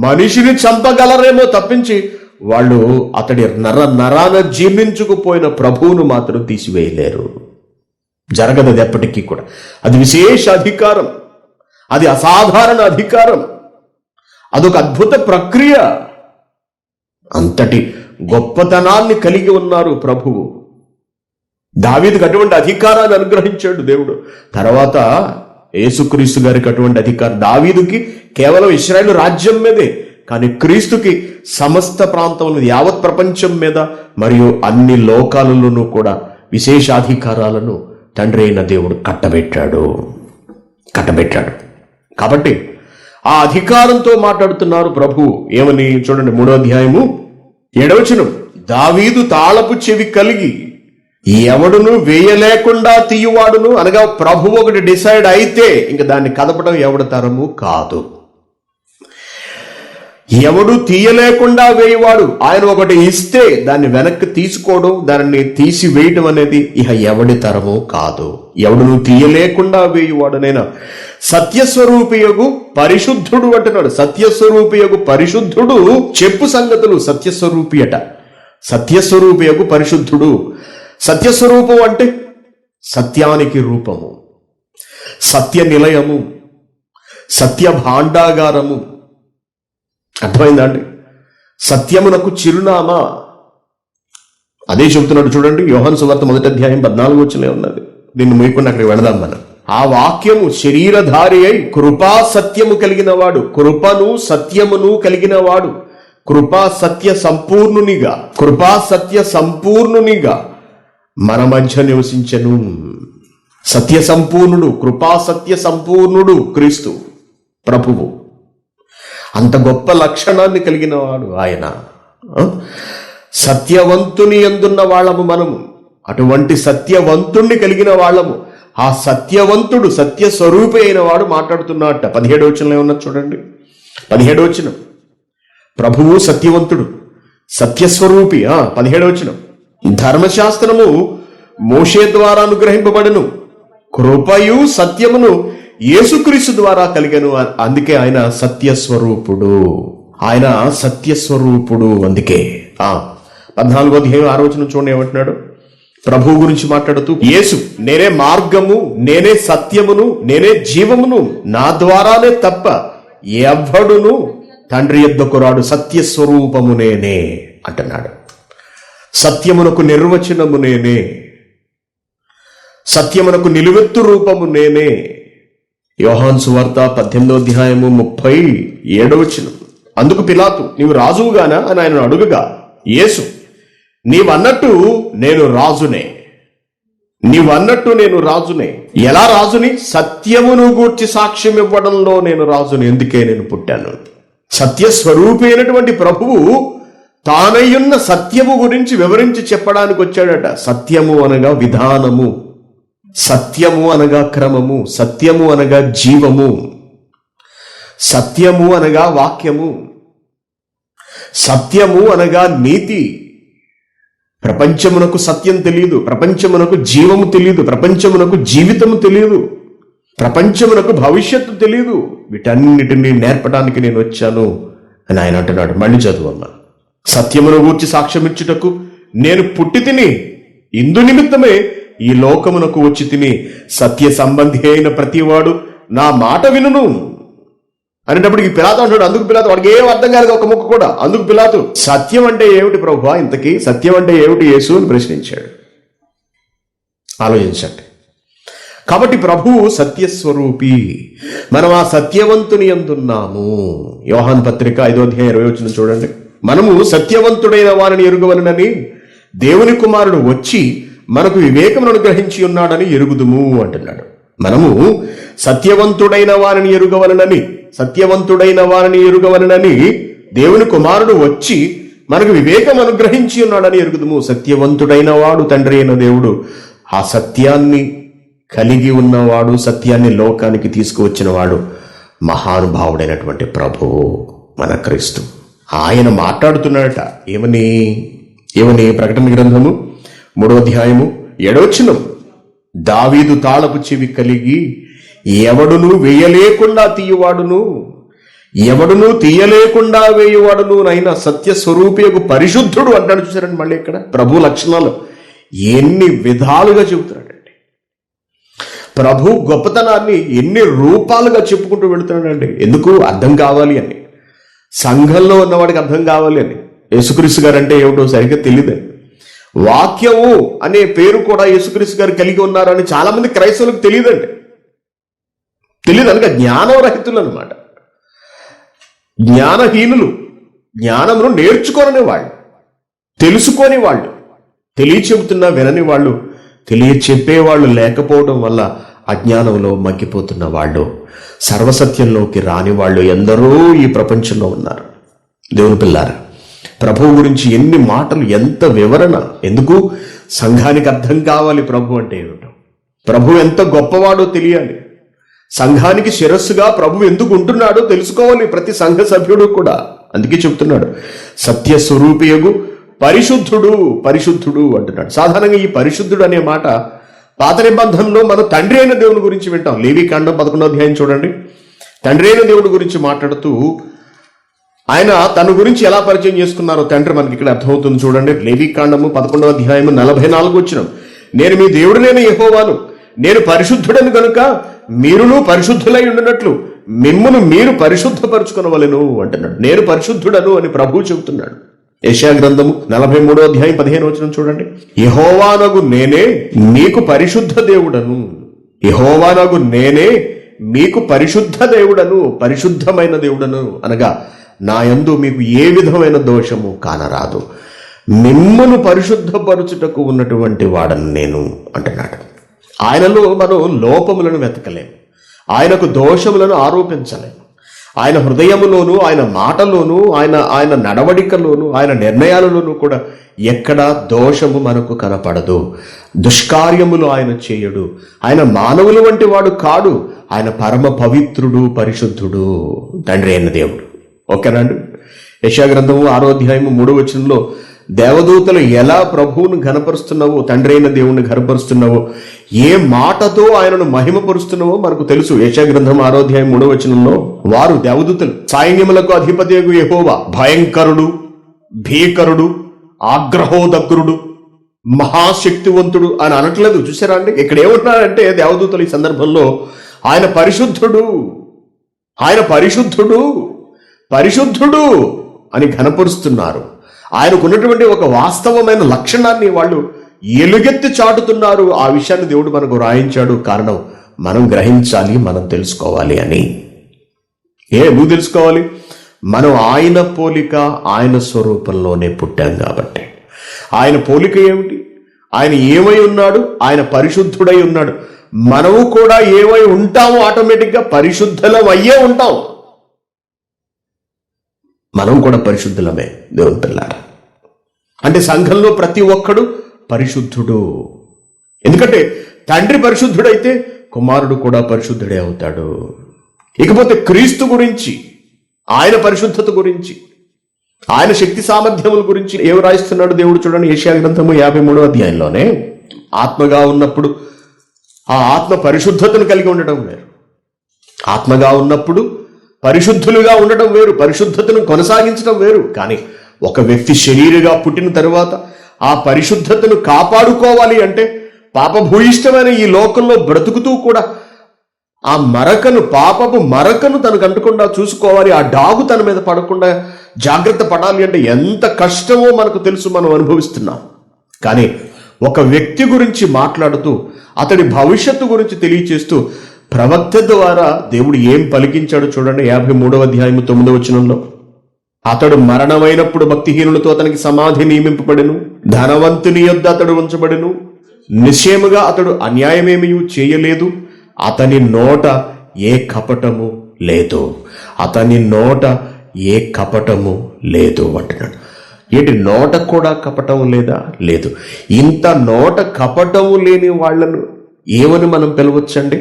Speaker 1: మనిషిని చంపగలరేమో తప్పించి వాళ్ళు అతడి నరాన జీర్ణించుకుపోయిన ప్రభువును మాత్రం తీసివేయలేరు. జరగదు అది ఎప్పటికీ కూడా. అది విశేష అధికారం, అది అసాధారణ అధికారం, అదొక అద్భుత ప్రక్రియ. అంతటి గొప్పతనాన్ని కలిగి ఉన్నారు ప్రభువు. దావీదుకు అటువంటి అధికారాన్ని అనుగ్రహించాడు దేవుడు. తర్వాత యేసుక్రీస్తు గారికి అటువంటి అధికారం. దావీదుకి కేవలం ఇశ్రాయేలు రాజ్యం మీదే, కానీ క్రీస్తుకి సమస్త ప్రాంతం, యావత్ ప్రపంచం మీద మరియు అన్ని లోకాలలోనూ కూడా విశేషాధికారాలను తండ్రి అయిన దేవుడు కట్టబెట్టాడు. కాబట్టి ఆ అధికారంతో మాట్లాడుతున్నారు ప్రభువు. ఏమని చూడండి, 3వ అధ్యాయము 7వ వచనం. దావీదు తాళపు చెవి కలిగి ఎవడును వేయలేకుండా తీయువాడును, అనగా ప్రభు ఒకటి డిసైడ్ అయితే ఇంక దాన్ని కదపడం ఎవడి తరము కాదు. ఎవడు తీయలేకుండా వేయవాడు, ఆయన ఒకటి ఇస్తే దాన్ని వెనక్కి తీసుకోవడం, దానిని తీసివేయటం అనేది ఇహ ఎవడి తరము కాదు. ఎవడును తీయలేకుండా వేయువాడునైనా సత్యస్వరూపియగు పరిశుద్ధుడు అంటున్నాడు. సత్యస్వరూపియగు పరిశుద్ధుడు చెప్పు సంగతులు. సత్యస్వరూపి అట, సత్యస్వరూపియగు పరిశుద్ధుడు. సత్యస్వరూపం అంటే సత్యానికి రూపము, సత్య నిలయము, సత్య భాండాగారము. అర్థమైందా అండి? సత్యమునకు చిరునామా. అదే చెబుతున్నాడు చూడండి, యోహాను సువార్త 1వ అధ్యాయం 14వ వచనంలో ఉన్నది. దీన్ని ముయ్యకుండా అక్కడికి వెళదాం మనం. ఆ వాక్యము శరీరధారి అయి కృపా సత్యము కలిగిన వాడు, కృపను సత్యమును కలిగిన వాడు, కృపా సత్య సంపూర్ణునిగా మన మధ్య నివసించెను. సత్య సంపూర్ణుడు, కృపా సత్య సంపూర్ణుడు క్రీస్తు ప్రభువు. అంత గొప్ప లక్షణాన్ని కలిగిన వాడు ఆయన. సత్యవంతుని యందున్న వాళ్ళము మనము. అటువంటి సత్యవంతుణ్ణి కలిగిన వాళ్ళము. ఆ సత్యవంతుడు, సత్య స్వరూపి అయిన వాడు మాట్లాడుతున్నట్ట. 17వ వచనంలో ఏమన్నా చూడండి, 17వ వచనం. ప్రభువు సత్యవంతుడు, సత్యస్వరూపి. 17వ వచనం. ధర్మశాస్త్రము మోషే ద్వారా అనుగ్రహింపబడను, కృపయు సత్యమును యేసుక్రీస్తు ద్వారా కలిగను. అందుకే ఆయన సత్యస్వరూపుడు, ఆయన సత్యస్వరూపుడు. అందుకే 14వ అధ్యాయం 6వ వచనం చూడండి ఏమంటున్నాడు ప్రభువు గురించి మాట్లాడుతూ. యేసు, నేనే మార్గము, నేనే సత్యమును, నేనే జీవమును, నా ద్వారానే తప్ప ఎవ్వడును తండ్రి యొద్దకు రాడు. సత్యస్వరూపము నేనే అంటున్నాడు. సత్యమునకు నిర్వచనము నేనే, సత్యమునకు నిలువెత్తు రూపము నేనే. యోహాను సువార్త 18వ అధ్యాయము 37వ వచనం. అందుకు పిలాతు, నీవు రాజువుగానా అని ఆయన అడుగగా, యేసు, నీవన్నట్టు నేను రాజునే, నీవన్నట్టు నేను రాజునే. ఎలా రాజుని? సత్యమును గూర్చి సాక్ష్యం ఇవ్వడంలో నేను రాజుని, ఎందుకే నేను పుట్టాను. సత్యస్వరూపి అయినటువంటి ప్రభువు తానయ్యున్న సత్యము గురించి వివరించి చెప్పడానికి వచ్చాడట. సత్యము అనగా విధానము, సత్యము అనగా క్రమము, సత్యము అనగా జీవము, సత్యము అనగా వాక్యము, సత్యము అనగా నీతి. ప్రపంచమునకు సత్యం తెలియదు, ప్రపంచమునకు జీవము తెలియదు, ప్రపంచమునకు జీవితము తెలియదు, ప్రపంచమునకు భవిష్యత్తు తెలియదు. వీటన్నిటినీ నేర్పడానికి నేను వచ్చాను అని ఆయన అంటున్నాడు. మళ్ళీ చదువమ్మా సత్యమును గూర్చి సాక్ష్యమిచ్చుటకు నేను పుట్టి తిని, ఇందు నిమిత్తమే ఈ లోకమునకు వచ్చి తిని, సత్య సంబంధి అయిన ప్రతివాడు నా మాట వినును అనేటప్పటికి పిలాతు అంటాడు. అందుకు పిలాతు, వాడికి ఏం అర్థం కాలేదు ఒక ముక్క కూడా. అందుకు పిలాతు, సత్యం అంటే ఏమిటి ప్రభువా, ఇంతకీ సత్యం అంటే ఏమిటి యేసు అని ప్రశ్నించాడు. ఆలోచించండి. కాబట్టి ప్రభువు సత్యస్వరూపి, మనం ఆ సత్యవంతుని యందున్నాము. యోహాను పత్రిక 5వ అధ్యాయం 20వ వచనం చూడండి. మనము సత్యవంతుడైన వారిని ఎరుగవలనని దేవుని కుమారుడు వచ్చి మనకు వివేకమును అనుగ్రహించి ఉన్నాడని ఎరుగుదుము అంటున్నాడు. మనము సత్యవంతుడైన వారిని ఎరుగవలనని దేవుని కుమారుడు వచ్చి మనకు వివేకం అనుగ్రహించి ఉన్నాడని ఎరుగుదుము. సత్యవంతుడైన వాడు తండ్రి అయిన దేవుడు, ఆ సత్యాన్ని కలిగి ఉన్నవాడు, సత్యాన్ని లోకానికి తీసుకువచ్చిన వాడు మహానుభావుడైనటువంటి ప్రభువు మన క్రీస్తు. ఆయన మాట్లాడుతున్నాడట. ఏమని ప్రకటన గ్రంథము 3వ అధ్యాయము 7వ వచనం, దావీదు తాళపు చెవి కలిగి ఎవడును వేయలేకుండా వేయువాడును నైనా సత్యస్వరూపియకు పరిశుద్ధుడు అంటాడు. చూసారండి మళ్ళీ ఇక్కడ ప్రభు లక్షణాలు ఎన్ని విధాలుగా చెబుతున్నాడండి. ప్రభు గొప్పతనాన్ని ఎన్ని రూపాలుగా చెప్పుకుంటూ వెళుతున్నాడండి. ఎందుకు? అర్థం కావాలి అని, సంఘంలో ఉన్నవాడికి అర్థం కావాలి అని. యేసుక్రీస్తు గారు అంటే ఏమిటో సరిగ్గా తెలియదండి. వాక్యము అనే పేరు కూడా యేసుక్రీస్తు గారు కలిగి ఉన్నారని చాలా మంది క్రైస్తవులకు తెలియదండి. తెలియదు అనగా జ్ఞానం రహితులు అనమాట, జ్ఞానహీనులు, జ్ఞానమును నేర్చుకోరని వాళ్ళు, తెలుసుకొని వాళ్ళు, తెలియచెబుతున్నా వినని వాళ్ళు, తెలియచెప్పేవాళ్ళు లేకపోవడం వల్ల అజ్ఞానంలో మగ్గిపోతున్న వాళ్ళు, సర్వసత్యంలోకి రాని వాళ్ళు ఎందరో ఈ ప్రపంచంలో ఉన్నారు. దేవుని పిల్లారా, ప్రభువు గురించి ఎన్ని మాటలు, ఎంత వివరణ. ఎందుకు? సంఘానికి అర్థం కావాలి ప్రభు అంటే ఏమిటో, ప్రభు ఎంత గొప్పవాడో తెలియాలి. సంఘానికి శిరస్సుగా ప్రభు ఎందుకు ఉంటున్నాడో తెలుసుకోవాలి ప్రతి సంఘ సభ్యుడు కూడా. అందుకే చెప్తున్నాడు సత్యస్వరూపియగు పరిశుద్ధుడు అంటున్నాడు. సాధారణంగా ఈ పరిశుద్ధుడు అనే మాట పాత నిబంధనలో మన తండ్రి అయిన దేవుని గురించి వింటాం. లేవీకాండం 11వ అధ్యాయం చూడండి. తండ్రి అయిన దేవుడి గురించి మాట్లాడుతూ ఆయన తన గురించి ఎలా పరిచయం చేసుకున్నారో తండ్రి మనకి ఇక్కడ అర్థమవుతుంది. చూడండి, లేవీకాండము 11వ అధ్యాయము 44వ వచనం, నేను మీ దేవుడినైన యెహోవాను, నేను పరిశుద్ధుడని గనుక మీరును పరిశుద్ధులై ఉండినట్లు మిమ్మును మీరు పరిశుద్ధపరచుకొనవలెను అంటున్నాడు. నేను పరిశుద్ధుడను అని ప్రభువు చెబుతున్నాడు. యెషయా గ్రంథము 43వ అధ్యాయం 15వ వచనం చూడండి, యెహోవానగు నేనే మీకు పరిశుద్ధ దేవుడను, యెహోవానగు నేనే మీకు పరిశుద్ధ దేవుడను, పరిశుద్ధమైన దేవుడను అనగా నా యందు మీకు ఏ విధమైన దోషము కానరాదు, మిమ్మును పరిశుద్ధపరచుటకు ఉన్నటువంటి వాడను నేను అంటున్నాడు. ఆయనలో మనం లోపములను వెతకలేము, ఆయనకు దోషములను ఆరోపించలేము. ఆయన హృదయములోను, ఆయన మాటలోను, ఆయన నడవడికలోను, ఆయన నిర్ణయాలలోనూ కూడా ఎక్కడా దోషము మనకు కనపడదు. దుష్కార్యములు ఆయన చేయడు. ఆయన మానవులు వంటి వాడు కాడు. ఆయన పరమ పవిత్రుడు, పరిశుద్ధుడు, తండ్రి అయిన దేవుడు. ఓకేనండి. యెషయా గ్రంథము 6వ అధ్యాయము 3వ వచనంలో దేవదూతలు ఎలా ప్రభువును ఘనపరుస్తున్నావో, తండ్రి అయిన దేవుణ్ణి ఘనపరుస్తున్నావో, ఏ మాటతో ఆయనను మహిమపరుస్తున్నావో మనకు తెలుసు. యెషయా గ్రంథం 6వ అధ్యాయం 3వ వచనంలో వారు దేవదూతలు సైన్యములకు అధిపతియగు యెహోవా భయంకరుడు, భీకరుడు, ఆగ్రహోదగ్రుడు, మహాశక్తివంతుడు అని అనట్లేదు. చూసారా అండి, ఇక్కడ ఏమంటున్నారంటే దేవదూతలు ఈ సందర్భంలో ఆయన పరిశుద్ధుడు, ఆయన పరిశుద్ధుడు అని ఘనపరుస్తున్నారు. ఆయనకు ఉన్నటువంటి ఒక వాస్తవమైన లక్షణాన్ని వాళ్ళు ఎలుగెత్తి చాటుతున్నారు. ఆ విషయాన్ని దేవుడు మనకు రాయించాడు. కారణం మనం గ్రహించాలి, మనం తెలుసుకోవాలి అని. ఎందుకు తెలుసుకోవాలి? మనం ఆయన పోలిక, ఆయన స్వరూపంలోనే పుట్టాం కాబట్టి. ఆయన పోలిక ఏమిటి? ఆయన ఏమై ఉన్నాడు? ఆయన పరిశుద్ధుడై ఉన్నాడు. మనము కూడా ఏమై ఉంటాము? ఆటోమేటిక్గా పరిశుద్ధులం అయ్యే ఉంటాం. మనం కూడా పరిశుద్ధులమే దేవుని పిల్లారా. అంటే సంఘంలో ప్రతి ఒక్కడు పరిశుద్ధుడు. ఎందుకంటే తండ్రి పరిశుద్ధుడైతే కుమారుడు కూడా పరిశుద్ధుడే అవుతాడు. ఇకపోతే క్రీస్తు గురించి, ఆయన పరిశుద్ధత గురించి, ఆయన శక్తి సామర్థ్యముల గురించి ఏమి రాయిస్తున్నాడు దేవుడు చూడండి. యెషయా గ్రంథము 53వ అధ్యాయంలోనే ఆత్మగా ఉన్నప్పుడు ఆ ఆత్మ పరిశుద్ధతను కలిగి ఉండటం వేరు, ఆత్మగా ఉన్నప్పుడు పరిశుద్ధులుగా ఉండటం వేరు, పరిశుద్ధతను కొనసాగించడం వేరు. కానీ ఒక వ్యక్తి శరీరగా పుట్టిన తరువాత ఆ పరిశుద్ధతను కాపాడుకోవాలి అంటే పాపభూయిష్టమైన ఈ లోకంలో బ్రతుకుతూ కూడా ఆ పాపపు మరకను తనకు అంటకుండా చూసుకోవాలి, ఆ డాగు తన మీద పడకుండా జాగ్రత్త పడాలి అంటే ఎంత కష్టమో మనకు తెలుసు, మనం అనుభవిస్తున్నాం. కానీ ఒక వ్యక్తి గురించి మాట్లాడుతూ అతడి భవిష్యత్తు గురించి తెలియచేస్తూ ప్రవక్త ద్వారా దేవుడు ఏం పలికించాడో చూడండి. 53వ అధ్యాయము 9వ వచనంలో, అతడు మరణమైనప్పుడు భక్తిహీనులతో అతనికి సమాధి నియమింపబడెను, ధనవంతుని యొద్ద అతడు ఉంచబడెను, నిశ్చయముగా అతడు అన్యాయమేమీ చేయలేదు, అతని నోట ఏ కపటము లేదు, అతని నోట ఏ కపటము లేదు అంటున్నాడు. ఏంటి, నోట కూడా కపటం లేదా? లేదు. ఇంత నోట కపటము లేని వాళ్లను ఏమని మనం పిలవచ్చండి?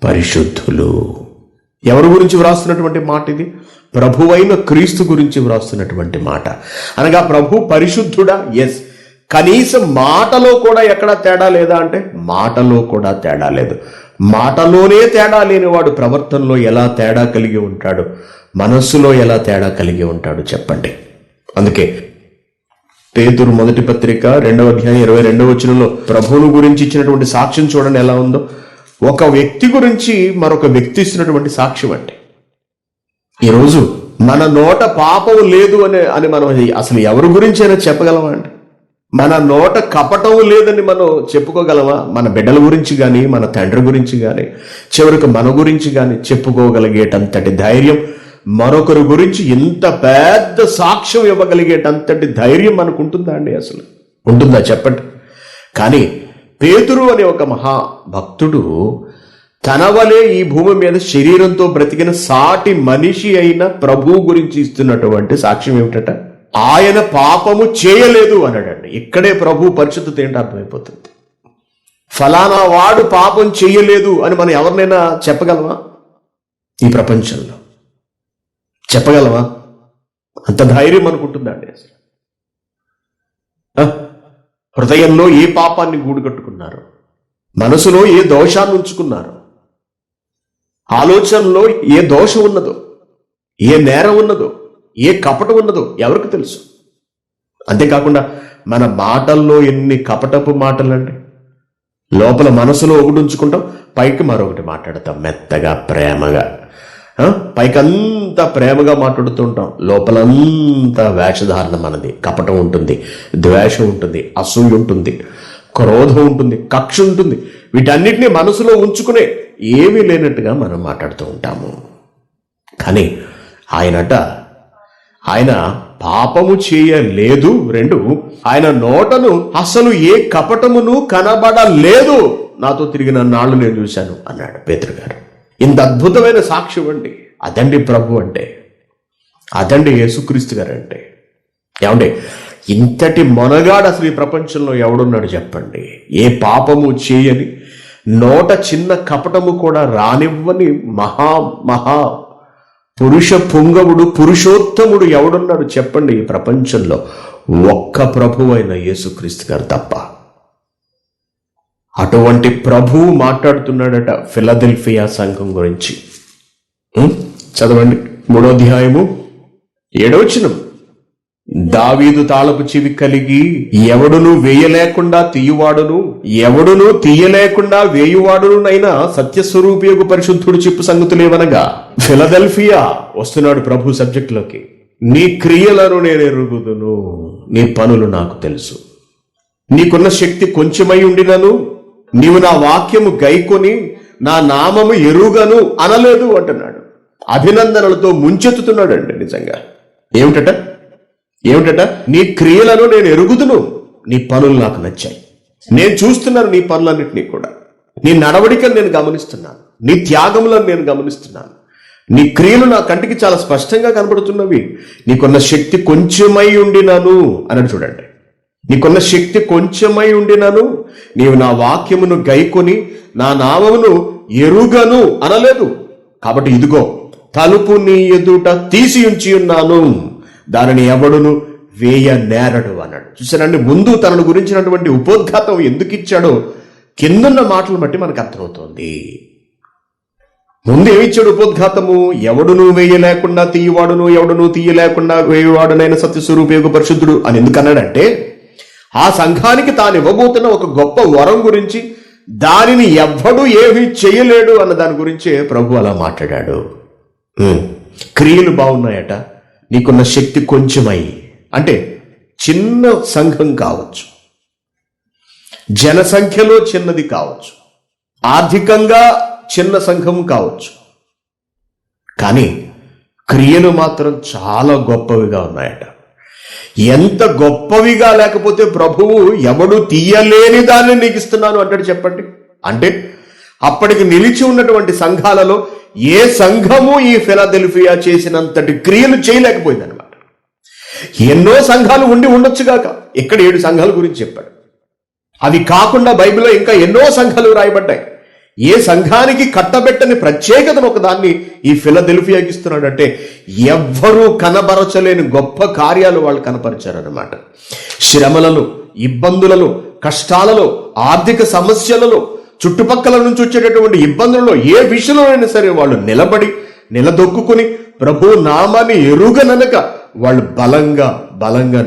Speaker 1: పరిశుద్ధులు. ఎవరి గురించి వ్రాస్తున్నటువంటి మాట ఇది? ప్రభువైన క్రీస్తు గురించి వ్రాస్తున్నటువంటి మాట. అనగా ప్రభు పరిశుద్ధుడా? ఎస్. కనీసం మాటలో కూడా ఎక్కడా తేడా లేదా అంటే మాటలో కూడా తేడా లేదు. మాటలోనే తేడా లేనివాడు ప్రవర్తనలో ఎలా తేడా కలిగి ఉంటాడు, మనస్సులో ఎలా తేడా కలిగి ఉంటాడు చెప్పండి. అందుకే పేతురు మొదటి పత్రిక 2వ అధ్యాయం 22వ వచనంలో ప్రభువును గురించి ఇచ్చినటువంటి సాక్ష్యం చూడండి ఎలా ఉందో. ఒక వ్యక్తి గురించి మరొక వ్యక్తి ఇచ్చినటువంటి సాక్ష్యం అంటే, ఈరోజు మన నోట పాపం లేదు అని మనం అసలు ఎవరి గురించి అయినా చెప్పగలమా అండి? మన నోట కపటం లేదని మనం చెప్పుకోగలమా? మన బిడ్డల గురించి కానీ, మన తండ్రి గురించి కానీ, చివరికి మన గురించి కానీ చెప్పుకోగలిగేటంతటి ధైర్యం, మరొకరి గురించి ఇంత పెద్ద సాక్ష్యం ఇవ్వగలిగేటంతటి ధైర్యం మనకు ఉంటుందా అండి? అసలు ఉంటుందా చెప్పండి. కానీ పేతురు అనే ఒక మహాభక్తుడు తన వలె ఈ భూమి మీద శరీరంతో బ్రతికిన సాటి మనిషి అయిన ప్రభువు గురించి ఇస్తున్నటువంటి సాక్ష్యం ఏమిటట? ఆయన పాపము చేయలేదు అన్నాడండి. ఇక్కడే ప్రభు పరిశుద్ధత ఏంటో అర్థమైపోతుంది. ఫలానా వాడు పాపం చేయలేదు అని మనం ఎవరినైనా చెప్పగలమా? ఈ ప్రపంచంలో చెప్పగలమా? అంత ధైర్యం అనుకుంటుందండి అసలు. హృదయంలో ఏ పాపాన్ని గూడుకట్టుకున్నారు, మనసులో ఏ దోషాన్ని ఉంచుకున్నారు, ఆలోచనలో ఏ దోషం ఉన్నదో, ఏ నేరం ఉన్నదో, ఏ కపటం ఉన్నదో ఎవరికి తెలుసు? అంతేకాకుండా మన మాటల్లో ఎన్ని కపటపు మాటలండి. లోపల మనసులో ఒకటి ఉంచుకుంటాం, పైకి మరొకటి మాట్లాడతాం మెత్తగా ప్రేమగా. పైకంతా ప్రేమగా మాట్లాడుతుంటాం, లోపలంతా వేషధారణ మనది. కపటం ఉంటుంది, ద్వేషం ఉంటుంది, అసూయ ఉంటుంది, క్రోధం ఉంటుంది, కక్ష ఉంటుంది. వీటన్నిటినీ మనసులో ఉంచుకునే ఏమీ లేనట్టుగా మనం మాట్లాడుతూ ఉంటాము. కానీ ఆయన పాపము చేయలేదు. 2, ఆయన నోటను అసలు ఏ కపటమును కనబడలేదు, నాతో తిరిగిన నాళ్ళు నేను చూశాను అన్నాడు పేతురు గారు. ఇంత అద్భుతమైన సాక్ష్యం అండి. అదండి ప్రభు అంటే, అదండి యేసుక్రీస్తు గారు అంటే. ఏమండి, ఇంతటి మొనగాడు అసలు ఈ ప్రపంచంలో ఎవడున్నాడు చెప్పండి? ఏ పాపము చేయని, నోట చిన్న కపటము కూడా రానివ్వని మహా పురుష పుంగవుడు, పురుషోత్తముడు ఎవడున్నాడు చెప్పండి ఈ ప్రపంచంలో? ఒక్క ప్రభు అయిన యేసుక్రీస్తు గారు తప్ప. అటువంటి ప్రభువు మాట్లాడుతున్నాడట ఫిలదెల్ఫియా సంఘం గురించి. చదవండి 3వ అధ్యాయము 7వ వచనం. దావీదు తాళపు చెవి కలిగి ఎవడును వేయలేకుండా తీయువాడును, ఎవడును తీయలేకుండా వేయువాడునైనా సత్యస్వరూపియగు పరిశుద్ధుడు చెప్పు సంగతులేవనగా, ఫిలదెల్ఫియా వస్తున్నాడు ప్రభు సబ్జెక్టులోకి. నీ క్రియలను నేను ఎరుగుదును, నీ పనులు నాకు తెలుసు. నీకున్న శక్తి కొంచెమై ఉండినను నీవు నా వాక్యము గైకొని నా నామము ఎరుగను అనలేదు అంటున్నాడు. అభినందనలతో ముంచెత్తుతున్నాడండి. నిజంగా ఏమిటట? నీ క్రియలను నేను ఎరుగుదును, నీ పనులు నాకు నచ్చాయి. నేను చూస్తున్నాను నీ పనులన్నింటినీ కూడా, నీ నడవడికను నేను గమనిస్తున్నాను, నీ త్యాగములను నేను గమనిస్తున్నాను, నీ క్రియలు నా కంటికి చాలా స్పష్టంగా కనబడుతున్నవి. నీకున్న శక్తి కొంచెమై ఉండినను అన్నాడు చూడండి. నీకున్న శక్తి కొంచెమై ఉండినను నీవు నా వాక్యమును గైకొని నా నామమును ఎరుగను అనలేదు. కాబట్టి ఇదిగో తలుపు నీ ఎదుట తీసి ఉంచి ఉన్నాను, దానిని ఎవడును వేయ నేరడు అన్నాడు. చూసారండి, ముందు తనను గురించినటువంటి ఉపోద్ఘాతం ఎందుకు ఇచ్చాడో కిందున్న మాటలు బట్టి మనకు అర్థమవుతోంది. ముందు ఏమిచ్చాడు ఉపోద్ఘాతము? ఎవడును వేయలేకుండా తీయవాడును, ఎవడును తీయలేకుండా వేయవాడునైన సత్యస్వరూపయోగ పరిశుద్ధుడు అని ఎందుకు అన్నాడంటే, ఆ సంఘానికి తాను ఇవ్వబోతున్న ఒక గొప్ప వరం గురించి, దానిని ఎవ్వడు ఏమీ చేయలేడు అన్న దాని గురించే ప్రభు అలా మాట్లాడాడు. క్రియలు బాగున్నాయట, నీకున్న శక్తి కొంచెమై, అంటే చిన్న సంఘం కావచ్చు, జనసంఖ్యలో చిన్నది కావచ్చు, ఆర్థికంగా చిన్న సంఘం కావచ్చు, కానీ క్రియలు మాత్రం చాలా గొప్పవిగా ఉన్నాయట. ఎంత గొప్పవిగా లేకపోతే ప్రభువు ఎవడు తీయలేని దాన్ని నీకు ఇస్తున్నాను అంటాడు చెప్పండి. అంటే అప్పటికి నిలిచి ఉన్నటువంటి సంఘాలలో ఏ సంఘము ఈ ఫిలదెల్ఫియా చేసినంతటి క్రియలు చేయలేకపోయిందనమాట. ఎన్నో సంఘాలు ఉండి ఉండొచ్చుగాక, ఇక్కడ 7 సంఘాల గురించి చెప్పాడు. అవి కాకుండా బైబిల్లో ఇంకా ఎన్నో సంఘాలు రాయబడ్డాయి. ఏ సంఘానికి కట్టబెట్టని ప్రత్యేకతను ఒకదాన్ని ఈ ఫిలదెల్ఫియాకి ఇస్తున్నాడంటే, ఎవ్వరూ కనబరచలేని గొప్ప కార్యాలు వాళ్ళు కనపరిచారన్నమాట. శ్రమలలో, ఇబ్బందులలో, కష్టాలలో, ఆర్థిక సమస్యలలో, చుట్టుపక్కల నుంచి వచ్చేటటువంటి ఇబ్బందులలో ఏ విషయంలో అయినా సరే వాళ్ళు నిలదొక్కుని ప్రభు నామాన్ని ఎరుగననక వాళ్ళు బలంగా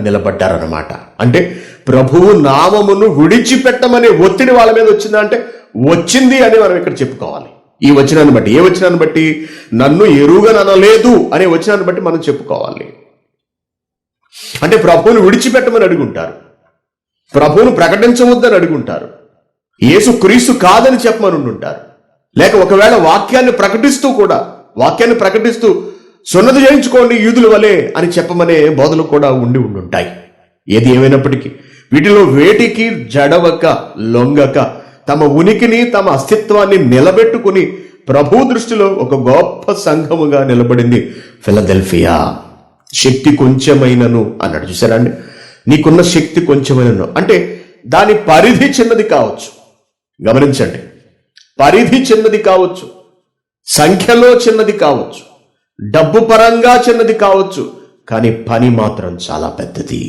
Speaker 1: నిలబడ్డారన్నమాట. అంటే ప్రభువు నామమును విడిచిపెట్టమనే ఒత్తిడి వాళ్ళ మీద వచ్చిందా అంటే వచ్చింది అని మనం ఇక్కడ చెప్పుకోవాలి. ఈ వచనాన్ని బట్టి, ఏ వచనాన్ని బట్టి? నన్ను ఎరుగననలేదు అనే వచనాన్ని బట్టి మనం చెప్పుకోవాలి. అంటే ప్రభువును విడిచిపెట్టమని అడుగుంటారు, ప్రభువును ప్రకటించవద్దని అడుగుంటారు, యేసు క్రీస్తు కాదని చెప్పమని ఉంటుంటారు. లేక ఒకవేళ వాక్యాన్ని ప్రకటిస్తూ సున్నతి చేయించుకోండి యూదుల వలె అని చెప్పమనే బోధలు కూడా ఉండుంటాయి. ఏది ఏమైనప్పటికీ వీటిలో వేటికి జడవక లొంగక తమ ఉనికిని, తమ అస్తిత్వాన్ని నిలబెట్టుకుని ప్రభు దృష్టిలో ఒక గొప్ప సంఘముగా నిలబడింది ఫిలదెల్ఫియా. శక్తి కొంచెమైనను అన్నాడు, చూసారండి. నీకున్న శక్తి కొంచెమైనను అంటే దాని పరిధి చిన్నది కావచ్చు. గమనించండి, పరిధి చిన్నది కావచ్చు, సంఖ్యలో చిన్నది కావచ్చు, డబ్బు పరంగా చిన్నది కావచ్చు, కానీ పని మాత్రం చాలా పెద్దది.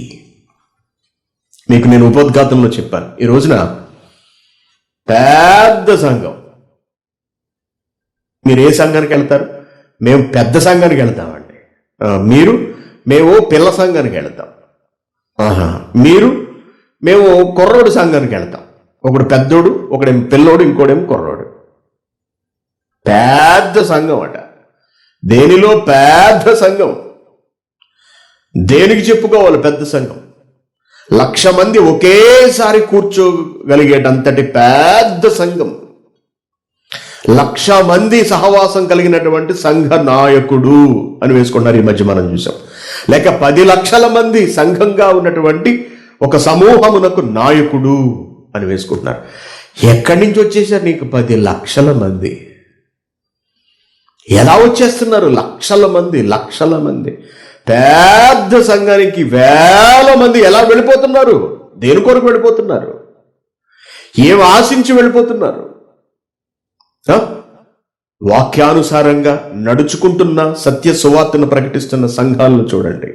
Speaker 1: మీకు నేను ఉపోద్ఘాతంలో చెప్పాను, ఈ రోజున పెద్ద సంఘం. మీరు ఏ సంఘానికి వెళ్తారు? మేము పెద్ద సంఘానికి వెళ్తామండి. మేము పిల్ల సంఘానికి వెళ్తాం. మేము కుర్రోడు సంఘానికి వెళ్తాం. ఒకడు పెద్దోడు, ఒకడేమో పిల్లోడు, ఇంకోడేమో కుర్రోడు. పెద్ద సంఘం అట. దేనిలో పెద్ద సంఘం? దేనికి చెప్పుకోవాలి పెద్ద సంఘం? 1,00,000 మంది ఒకేసారి కూర్చోగలిగేటంతటి పెద్ద సంఘం, 1,00,000 మంది సహవాసం కలిగినటువంటి సంఘ నాయకుడు అని వేసుకున్నారు. ఈ మధ్య మనం చూసాం. లేక 10 లక్షల మంది సంఘంగా ఉన్నటువంటి ఒక సమూహమునకు నాయకుడు అని వేసుకుంటున్నారు. ఎక్కడి నుంచి వచ్చేసారు నీకు 10 లక్షల మంది? ఎలా వచ్చేస్తున్నారు? లక్షల మంది పెద్ద సంఘానికి వేల మంది ఎలా వెళ్ళిపోతున్నారు? దేని కొరకు వెళ్ళిపోతున్నారు? ఏం ఆశించి వెళ్ళిపోతున్నారు? వాక్యానుసారంగా నడుచుకుంటున్న, సత్య సువార్తను ప్రకటిస్తున్న సంఘాలను చూడండి,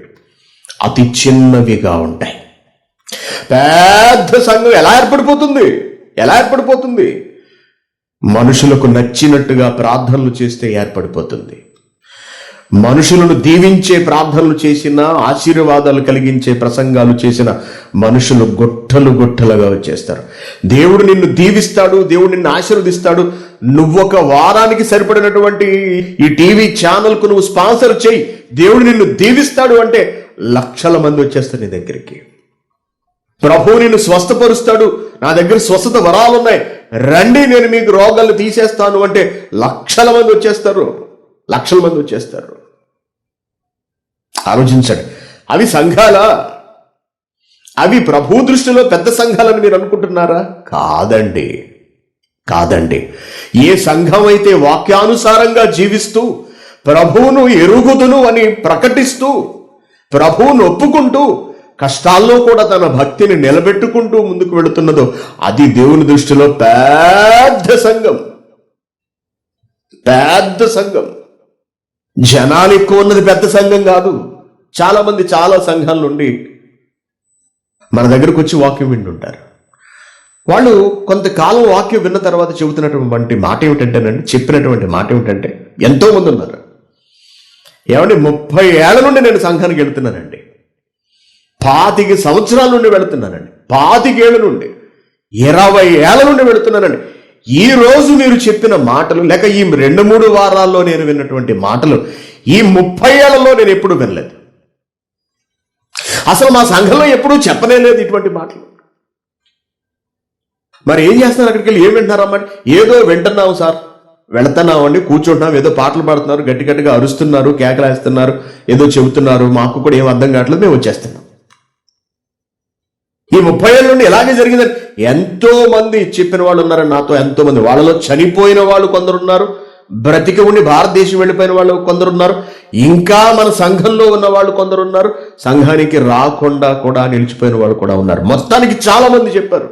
Speaker 1: అతి చిన్నవిగా ఉంటాయి. పెద్ద సంఘం ఎలా ఏర్పడిపోతుంది? మనుషులకు నచ్చినట్టుగా ప్రార్థనలు చేస్తే ఏర్పడిపోతుంది. మనుషులను దీవించే ప్రార్థనలు చేసిన, ఆశీర్వాదాలు కలిగించే ప్రసంగాలు చేసిన మనుషులు గుట్టలుగా వచ్చేస్తారు. దేవుడు నిన్ను దీవిస్తాడు, దేవుడు నిన్ను ఆశీర్వదిస్తాడు. నువ్వొక వారానికి సరిపడినటువంటి ఈ టీవీ ఛానల్కు నువ్వు స్పాన్సర్ చేయి, దేవుడు నిన్ను దీవిస్తాడు అంటే 1,00,000 మంది వచ్చేస్తారు నీ దగ్గరికి. ప్రభువు నిన్ను స్వస్థపరుస్తాడు, నా దగ్గర స్వస్థత వరాలున్నాయి, రండి నేను మీకు రోగాలు తీసేస్తాను అంటే 1,00,000 మంది వచ్చేస్తారు. ఆలోచించండి. అవి సంఘాలా? అవి ప్రభు దృష్టిలో పెద్ద సంఘాలని మీరు అనుకుంటున్నారా? కాదండి. ఏ సంఘం అయితే వాక్యానుసారంగా జీవిస్తూ ప్రభువును ఎరుగుదును అని ప్రకటిస్తూ ప్రభువును ఒప్పుకుంటూ కష్టాల్లో కూడా తన భక్తిని నిలబెట్టుకుంటూ ముందుకు వెళుతున్నదో అది దేవుని దృష్టిలో పెద్ద సంఘం. జనాలు ఎక్కువ ఉన్నది పెద్ద సంఘం కాదు. చాలా మంది చాలా సంఘాల నుండి మన దగ్గరకు వచ్చి వాక్యం వింటుంటారు. వాళ్ళు కొంతకాలం వాక్యం విన్న తర్వాత చెబుతున్నటువంటి మాట ఏమిటంటేనండి, చెప్పినటువంటి మాట ఏమిటంటే, ఎంతో మంది ఉన్నారు. ఏమండి 30 ఏళ్ల నుండి నేను సంఘానికి వెళుతున్నానండి, 25 సంవత్సరాల నుండి వెళుతున్నానండి, 25 ఏళ్ళ నుండి 20 ఏళ్ల నుండి వెళుతున్నానండి. ఈ రోజు మీరు చెప్పిన మాటలు, లేక ఈ 2-3 వారాల్లో నేను విన్నటువంటి మాటలు ఈ 30 ఏళ్లలో నేను ఎప్పుడు వినలేదు. అసలు మా సంఘంలో ఎప్పుడూ చెప్పనే లేదు ఇటువంటి మాటలు. మరి ఏం చేస్తున్నారు అక్కడికి వెళ్ళి? ఏం వింటున్నారమ్మా? ఏదో వింటున్నాం సార్, వెళుతున్నామండి, కూర్చుంటున్నాం, ఏదో పాటలు పాడుతున్నారు, గట్టి గట్టిగా అరుస్తున్నారు, కేకలేస్తున్నారు, ఏదో చెబుతున్నారు, మాకు కూడా ఏం అర్థం కావట్లేదు, మేము వచ్చేస్తున్నాం. ఈ 30 ఏళ్ళ నుండి ఇలాగే జరిగిందని ఎంతో మంది చెప్పిన వాళ్ళు ఉన్నారని నాతో ఎంతో మంది, వాళ్ళలో చనిపోయిన వాళ్ళు కొందరున్నారు, బ్రతికి ఉండి భారతదేశం వెళ్ళిపోయిన వాళ్ళు కొందరున్నారు, ఇంకా మన సంఘంలో ఉన్న వాళ్ళు కొందరున్నారు, సంఘానికి రాకుండా కూడా నిలిచిపోయిన వాళ్ళు కూడా ఉన్నారు. మొత్తానికి చాలా మంది చెప్పారు.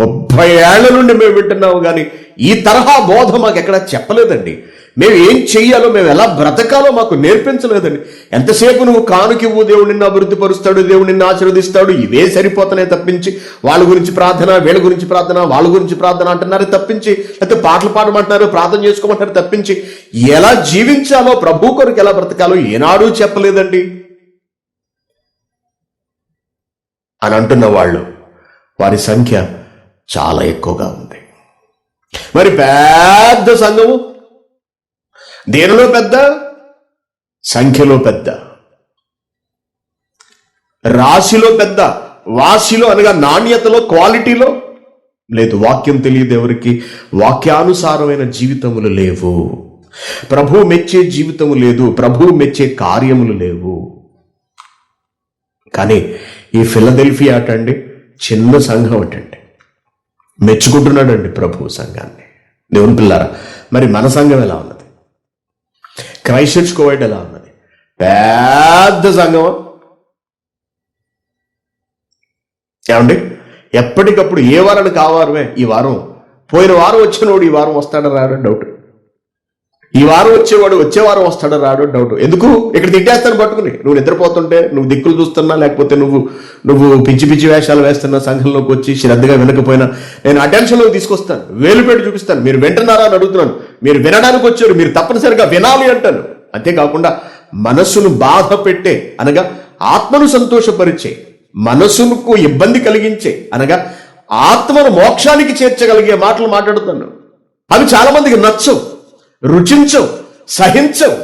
Speaker 1: 30 ఏళ్ల నుండి మేము వింటున్నాము, కానీ ఈ తరహా బోధ మాకు ఎక్కడా చెప్పలేదండి. మేము ఏం చెయ్యాలో, మేము ఎలా బ్రతకాలో మాకు నేర్పించలేదండి. ఎంతసేపు నువ్వు కానుకివ్వు, దేవుడు నిన్ను అభివృద్ధి పరుస్తాడు, దేవుడు నిన్ను ఆశీర్వదిస్తాడు, ఇవే సరిపోతానే తప్పించి వాళ్ళ గురించి ప్రార్థన, వీళ్ళ గురించి ప్రార్థన, వాళ్ళ గురించి ప్రార్థన అంటున్నారు తప్పించి, లేకపోతే పాటలు పాడమంటున్నారు, ప్రార్థన చేసుకోమంటారు తప్పించి, ఎలా జీవించాలో, ప్రభు కొరకు ఎలా బ్రతకాలో ఏనాడూ చెప్పలేదండి అని అంటున్న వాళ్ళు, వారి సంఖ్య చాలా ఎక్కువగా ఉంది. మరి పెద్ద సంఘము దేనిలో పెద్ద? సంఖ్యలో పెద్ద, రాశిలో పెద్ద, వాసిలో అనగా నాణ్యతలో, క్వాలిటీలో లేదు. వాక్యం తెలియదు ఎవరికి, వాక్యానుసారమైన జీవితములు లేవు, ప్రభువు మెచ్చే జీవితము లేదు, ప్రభువు మెచ్చే కార్యములు లేవు. కానీ ఈ ఫిలదెల్ఫియా అటండి, చిన్న సంఘం అటండి, మెచ్చుకుంటున్నాడండి ప్రభు సంఘాన్ని. దేవుని పిల్లారా, మరి మన సంఘం ఎలా ఉన్నది? క్రైస్ట్ చర్చ్ కోవైడ్ ఎలా ఉన్నది? పెద్ద సంఘమా? ఏమండి, ఎప్పటికప్పుడు ఏ వారానికి ఆ వారమే, ఈ వారం పోయిన వారం వచ్చినవాడు ఈ వారం వస్తాడో రాడో డౌట్, ఈ వారం వచ్చేవాడు వచ్చే వారం వస్తాడో రాడో డౌట్. ఎందుకు? ఇక్కడ తిట్టేస్తాను పట్టుకుని, నువ్వు నిద్రపోతుంటే, నువ్వు దిక్కులు చూస్తున్నా, లేకపోతే నువ్వు పిచ్చి పిచ్చి వేషాలు వేస్తున్నా, సంఘంలోకి వచ్చి శ్రద్ధగా వినకపోయినా నేను అటెన్షన్లోకి తీసుకొస్తాను, వేలు పెట్టి చూపిస్తాను. మీరు వింటున్నారా అని అడుగుతున్నాను. మీరు వినడానికి వచ్చారు, మీరు తప్పనిసరిగా వినాలి అంటాను. అంతేకాకుండా మనస్సును బాధ పెట్టే అనగా ఆత్మను సంతోషపరిచే, మనస్సుకు ఇబ్బంది కలిగించే అనగా ఆత్మను మోక్షానికి చేర్చగలిగే మాటలు మాట్లాడుతాను. అవి చాలా మందికి నచ్చవు, రుచించవు, సహించవు.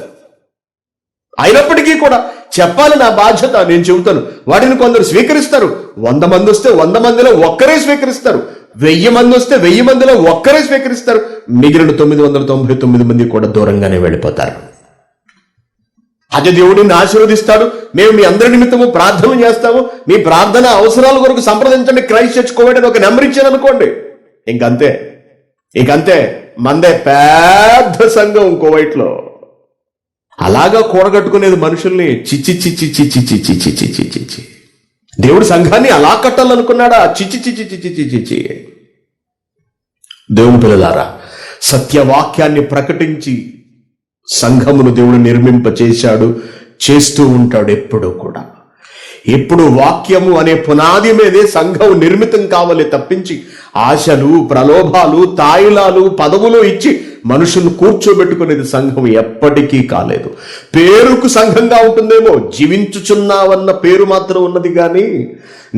Speaker 1: అయినప్పటికీ కూడా చెప్పాలి, నా బాధ్యత, నేను చెబుతాను. వాటిని కొందరు స్వీకరిస్తారు. 100 మంది వస్తే 100 మందిలో ఒక్కరే స్వీకరిస్తారు, 1000 మంది వస్తే 1000 మందిలో ఒక్కరే స్వీకరిస్తారు, మిగిలిన 999 మంది కూడా దూరంగానే వెళ్ళిపోతారు. అది దేవుడిని ఆశీర్వదిస్తాడు. మేము మీ అందరి నిమిత్తము ప్రార్థన చేస్తాము, మీ ప్రార్థన అవసరాల కొరకు సంప్రదించండి, క్రైస్ట్ చర్చ్ కోవైడ్ అని ఒక నెంబర్ ఇచ్చాను అనుకోండి, ఇంకంతే మందే పెద్ద సంఘం కువైట్లో. అలాగా కూడగట్టుకునేది మనుషుల్ని. చిచ్చి చిచ్చి చిచ్చి చిచ్చి చిచ్చి చిచ్చి చి దేవుడు సంఘాన్ని అలా కట్టాలనుకున్నాడా? చిచ్చి చిచ్చి చిచ్చి చిచ్చి చి దేవుని పిల్లలారా, సత్యవాక్యాన్ని ప్రకటించి సంఘమును దేవుడు నిర్మింపచేశాడు, చేస్తూ ఉంటాడు ఎప్పుడూ కూడా. ఎప్పుడు వాక్యము అనే పునాది మీదే సంఘం నిర్మితం కావాలి తప్పించి ఆశలు, ప్రలోభాలు, తాయిలాలు, పదవులు ఇచ్చి మనుషులు కూర్చోబెట్టుకునేది సంఘం ఎప్పటికీ కాలేదు. పేరుకు సంఘంగా ఉంటుందేమో, జీవించుచున్నావన్న పేరు మాత్రం ఉన్నది కానీ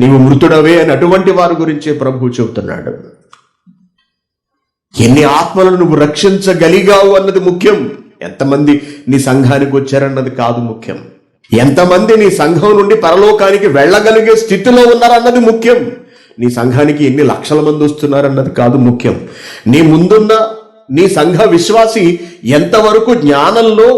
Speaker 1: నీవు మృతుడవే అని అటువంటి వారి గురించే ప్రభువు చెబుతున్నాడు. ఎన్ని ఆత్మలను నువ్వు రక్షించగలిగావు అన్నది ముఖ్యం, ఎంతమంది నీ సంఘానికి వచ్చారన్నది కాదు ముఖ్యం. ఎంతమంది నీ సంఘం నుండి పరలోకానికి వెళ్ళగలిగే స్థితిలో ఉన్నారన్నది ముఖ్యం. నీ సంఘానికి ఎన్ని లక్షల మంది వస్తున్నారన్నది కాదు ముఖ్యం. నీ ముందున్న నీ సంఘ విశ్వాసి ఎంతవరకు జ్ఞానంలో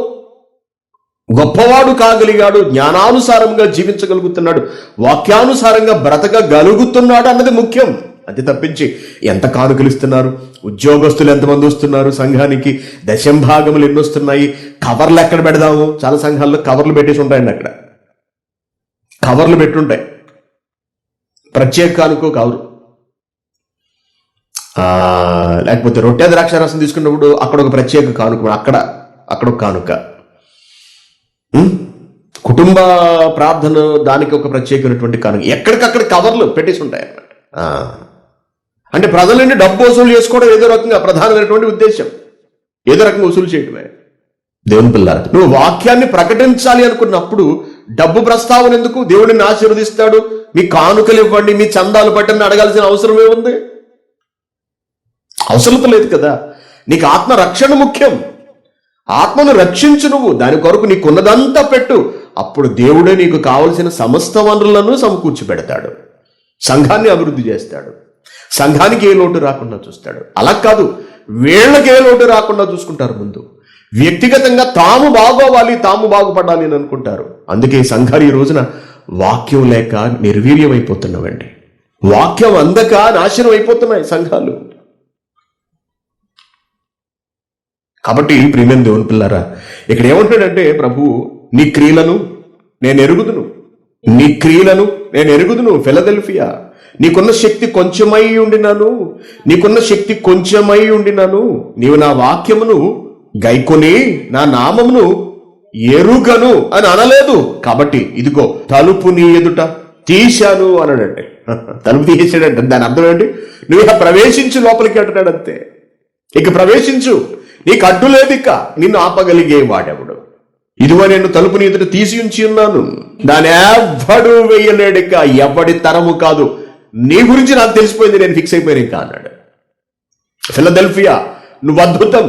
Speaker 1: గొప్పవాడు కాగలిగాడు, జ్ఞానానుసారంగా జీవించగలుగుతున్నాడు, వాక్యానుసారంగా బ్రతకగలుగుతున్నాడు అన్నది ముఖ్యం. అది తప్పించి ఎంత కానుకలు ఇస్తున్నారు, ఉద్యోగస్తులు ఎంతమంది వస్తున్నారు, సంఘానికి దశంభాగములు ఎన్ని వస్తున్నాయి, కవర్లు ఎక్కడ పెడదాము, చాలా సంఘాల్లో కవర్లు పెట్టేసి ఉంటాయండి, అక్కడ కవర్లు పెట్టుంటాయి, ప్రత్యేక కానుకో కవరు, లేకపోతే రొట్టె ద్రాక్ష రసం తీసుకున్నప్పుడు అక్కడ ఒక ప్రత్యేక కానుక, అక్కడ ఒక కానుక, కుటుంబ ప్రార్థన దానికి ఒక ప్రత్యేకమైనటువంటి కానుక, ఎక్కడికక్కడ కవర్లు పెట్టేసి ఉంటాయి అన్నమాట. అంటే ప్రజల నుండి డబ్బు వసూలు చేసుకోవడం ఏదో రకంగా ప్రధానమైనటువంటి ఉద్దేశం, ఏదో రకంగా వసూలు చేయడమే. దేవుని పిల్లారు, నువ్వు వాక్యాన్ని ప్రకటించాలి అనుకున్నప్పుడు డబ్బు ప్రస్తావన ఎందుకు? దేవుడిని ఆశీర్వదిస్తాడు, మీ కానుకలు ఇవ్వండి, మీ చందాలు పట్టని అడగాల్సిన అవసరం ఏముంది? అవసరం లేదు కదా. నీకు ఆత్మ రక్షణ ముఖ్యం. ఆత్మను రక్షించు, నువ్వు దాని కొరకు నీకున్నదంతా పెట్టు. అప్పుడు దేవుడే నీకు కావలసిన సమస్త వనరులను సమకూర్చి పెడతాడు, సంఘాన్ని అభివృద్ధి చేస్తాడు, సంఘానికి ఏ లోటు రాకుండా చూస్తాడు. అలా కాదు, వీళ్ళకి ఏ లోటు రాకుండా చూసుకుంటారు. ముందు వ్యక్తిగతంగా తాము బాగోవాలి, తాము బాగుపడాలి అని అనుకుంటారు. అందుకే సంఘాలు ఈ రోజున వాక్యం లేక నిర్వీర్యం అయిపోతున్నామండి. వాక్యం అందక నాశనం అయిపోతున్నాయి సంఘాలు. కాబట్టి ప్రియమైన దేవుని పిల్లారా, ఇక్కడ ఏమంటాడంటే ప్రభువు, నీ క్రియలను నేను ఎరుగుదును, నీ క్రియలను నేను ఎరుగుదును. ఫిలదెల్ఫియా, నీకున్న శక్తి కొంచెమై ఉండినాను, నీకున్న శక్తి కొంచెమై ఉండినాను. నీవు నా వాక్యమును గైకొని నా నామమును ఎరుగను అని అనలేదు. కాబట్టి ఇదిగో తలుపు నీ ఎదుట తీశాను అన్నాడంటే, తలుపు తీసేసాడంటే దాని అర్థం ఏంటి? నువ్వు ఇక ప్రవేశించు లోపలికి అంటున్నాడు అంతే. ఇక ప్రవేశించు, నీకు అడ్డు లేదు, ఇక నిన్ను ఆపగలిగే వాడెవడు? ఇదిగో నేను తలుపు నీ ఎదుట తీసి ఉంచి ఉన్నాను, దాని ఎవ్వడు వేయలేడు, ఇక ఎవడి తరము కాదు. నీ గురించి నాకు తెలిసిపోయింది, నేను ఫిక్స్ అయిపోయాను ఇంకా అన్నాడు. ఫిలదెల్ఫియా, నువ్వు అద్భుతం,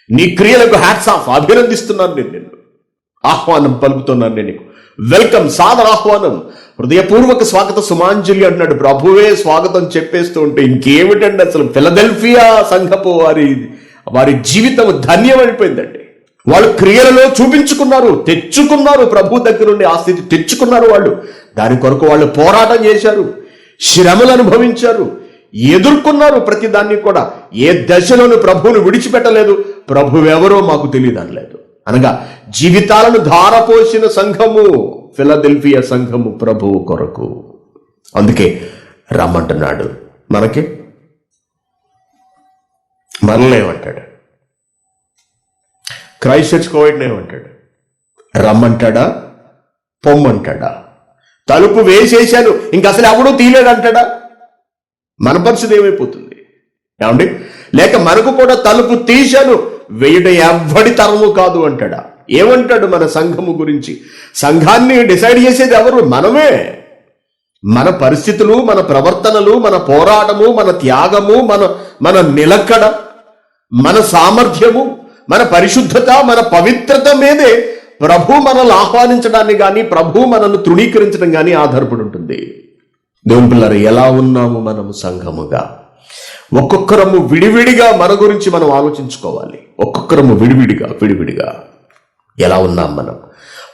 Speaker 1: నీ క్రియలకు హ్యాట్స్ ఆఫ్, అభినందిస్తున్నాను నేను, నిన్ను ఆహ్వానం పలుకుతున్నాను నేను నీకు. వెల్కమ్, సాదర ఆహ్వానం, హృదయపూర్వక స్వాగత సుమాంజలి అంటున్నాడు. ప్రభువే స్వాగతం చెప్పేస్తూ ఉంటే ఇంకేమిటండి అసలు. ఫిలదెల్ఫియా సంఘపు వారి జీవితం ధన్యమైపోయిందండి. వాళ్ళు క్రియలలో చూపించుకున్నారు, తెచ్చుకున్నారు, ప్రభు దగ్గర నుండి ఆ స్థితి తెచ్చుకున్నారు వాళ్ళు. దాని కొరకు వాళ్ళు పోరాటం చేశారు, శ్రమలు అనుభవించారు, ఎదుర్కొన్నారు ప్రతి దాన్ని కూడా. ఏ దశలోనూ ప్రభువును విడిచిపెట్టలేదు. ప్రభువెవరో మాకు తెలియదు అనలేదు. అనగా జీవితాలను ధారపోసిన సంఘము ఫిలదెల్ఫియా సంఘము ప్రభువు కొరకు. అందుకే రమ్మంటున్నాడు. మనకి మనలేమంటాడు? క్రైస్ట్ చర్చ్ కోవిడ్ని ఏమంటాడు? రమ్మంటాడా, పొమ్మంటాడా? తలుపు వేసేశాను, ఇంక అసలు ఎవడూ తీయలేడంటాడా? మన పరిస్థితి ఏమైపోతుంది ఏమండి? లేక మనకు కూడా తలుపు తీశాను, వేయుట ఎవ్వడి తరము కాదు అంటాడా? ఏమంటాడు మన సంఘము గురించి? సంఘాన్ని డిసైడ్ చేసేది ఎవరు? మనమే. మన పరిస్థితులు, మన ప్రవర్తనలు, మన పోరాటము, మన త్యాగము, మన నిలకడ, మన సామర్థ్యము, మన పరిశుద్ధత, మన పవిత్రత మీదే ప్రభు మనల్ని ఆహ్వానించడాన్ని కానీ ప్రభు మనల్ని తృణీకరించడం కానీ ఆధారపడి ఉంటుంది. దేవుని పిల్లలు, ఎలా ఉన్నాము మనము సంఘముగా? ఒక్కొక్కరము విడివిడిగా మన గురించి మనం ఆలోచించుకోవాలి. ఒక్కొక్కరము విడివిడిగా ఎలా ఉన్నాం మనం?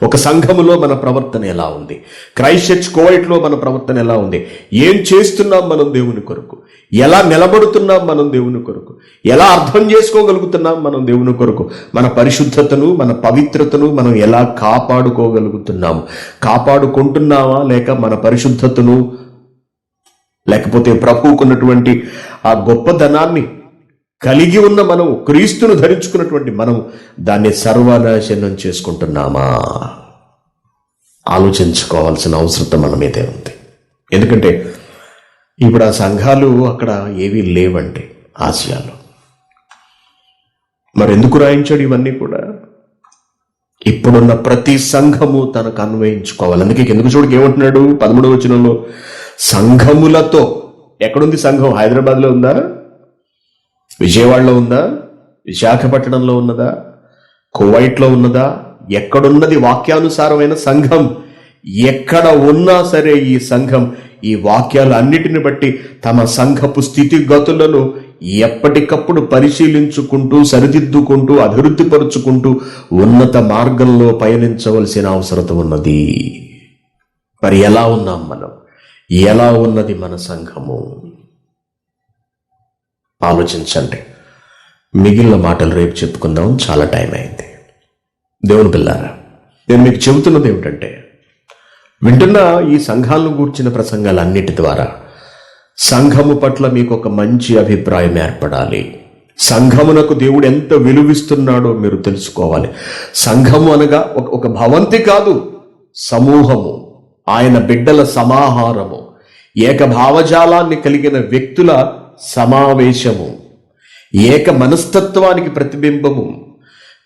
Speaker 1: ఒక సంఘములో మన ప్రవర్తన ఎలా ఉంది? క్రైస్ట్ చర్చ్ కోవైట్లో మన ప్రవర్తన ఎలా ఉంది? ఏం చేస్తున్నాం మనం దేవుని కొరకు? ఎలా నిలబడుతున్నాం మనం దేవుని కొరకు? ఎలా అర్థం చేసుకోగలుగుతున్నాం మనం దేవుని కొరకు? మన పరిశుద్ధతను, మన పవిత్రతను మనం ఎలా కాపాడుకోగలుగుతున్నాము? కాపాడుకుంటున్నావా? లేక మన పరిశుద్ధతను, లేకపోతే ప్రభువుకున్నటువంటి ఆ గొప్పదనాన్ని కలిగి ఉన్న మనము, క్రీస్తును ధరించుకున్నటువంటి మనము దాన్ని సర్వనాశనం చేసుకుంటున్నామా? ఆలోచించుకోవాల్సిన అవసరం మన మీదే ఉంది. ఎందుకంటే ఇప్పుడు ఆ సంఘాలు అక్కడ ఏవీ లేవండి ఆసియాలో. మరి ఎందుకు రాయించాడు ఇవన్నీ కూడా? ఇప్పుడున్న ప్రతి సంఘము తనకు అన్వయించుకోవాలి. అందుకే ఎందుకు చూడకి ఏమంటున్నాడు 13వ వచనంలో, సంఘములతో. ఎక్కడుంది సంఘం? హైదరాబాద్లో ఉందా? విజయవాడలో ఉందా? విశాఖపట్నంలో ఉన్నదా? కువైట్లో ఉన్నదా? ఎక్కడున్నది వాక్యానుసారమైన సంఘం? ఎక్కడ ఉన్నా సరే ఈ సంఘం ఈ వాక్యాలు అన్నిటిని బట్టి తమ సంఘపు స్థితిగతులను ఎప్పటికప్పుడు పరిశీలించుకుంటూ, సరిదిద్దుకుంటూ, అభివృద్ధిపరుచుకుంటూ ఉన్నత మార్గంలో పయనించవలసిన అవసరం ఉన్నది. మరి ఎలా ఉన్నాం మనం? ఎలా ఉన్నది మన సంఘము? ఆలోచించండి. మిగిలిన మాటలు రేపు చెప్పుకుందాం, చాలా టైం అయింది. దేవుని పిల్లారా, నేను మీకు చెబుతున్నది ఏమిటంటే, వింటున్న ఈ సంఘాలను గూర్చిన ప్రసంగాలన్నిటి ద్వారా సంఘము పట్ల మీకు ఒక మంచి అభిప్రాయం ఏర్పడాలి. సంఘమునకు దేవుడు ఎంత విలువిస్తున్నాడో మీరు తెలుసుకోవాలి. సంఘము అనగా ఒక భవంతి కాదు, సమూహము, ఆయన బిడ్డల సమాహారము. ఏక భావజాలాన్ని కలిగిన వ్యక్తుల సమావేశము, ఏక మనస్తత్వానికి ప్రతిబింబము,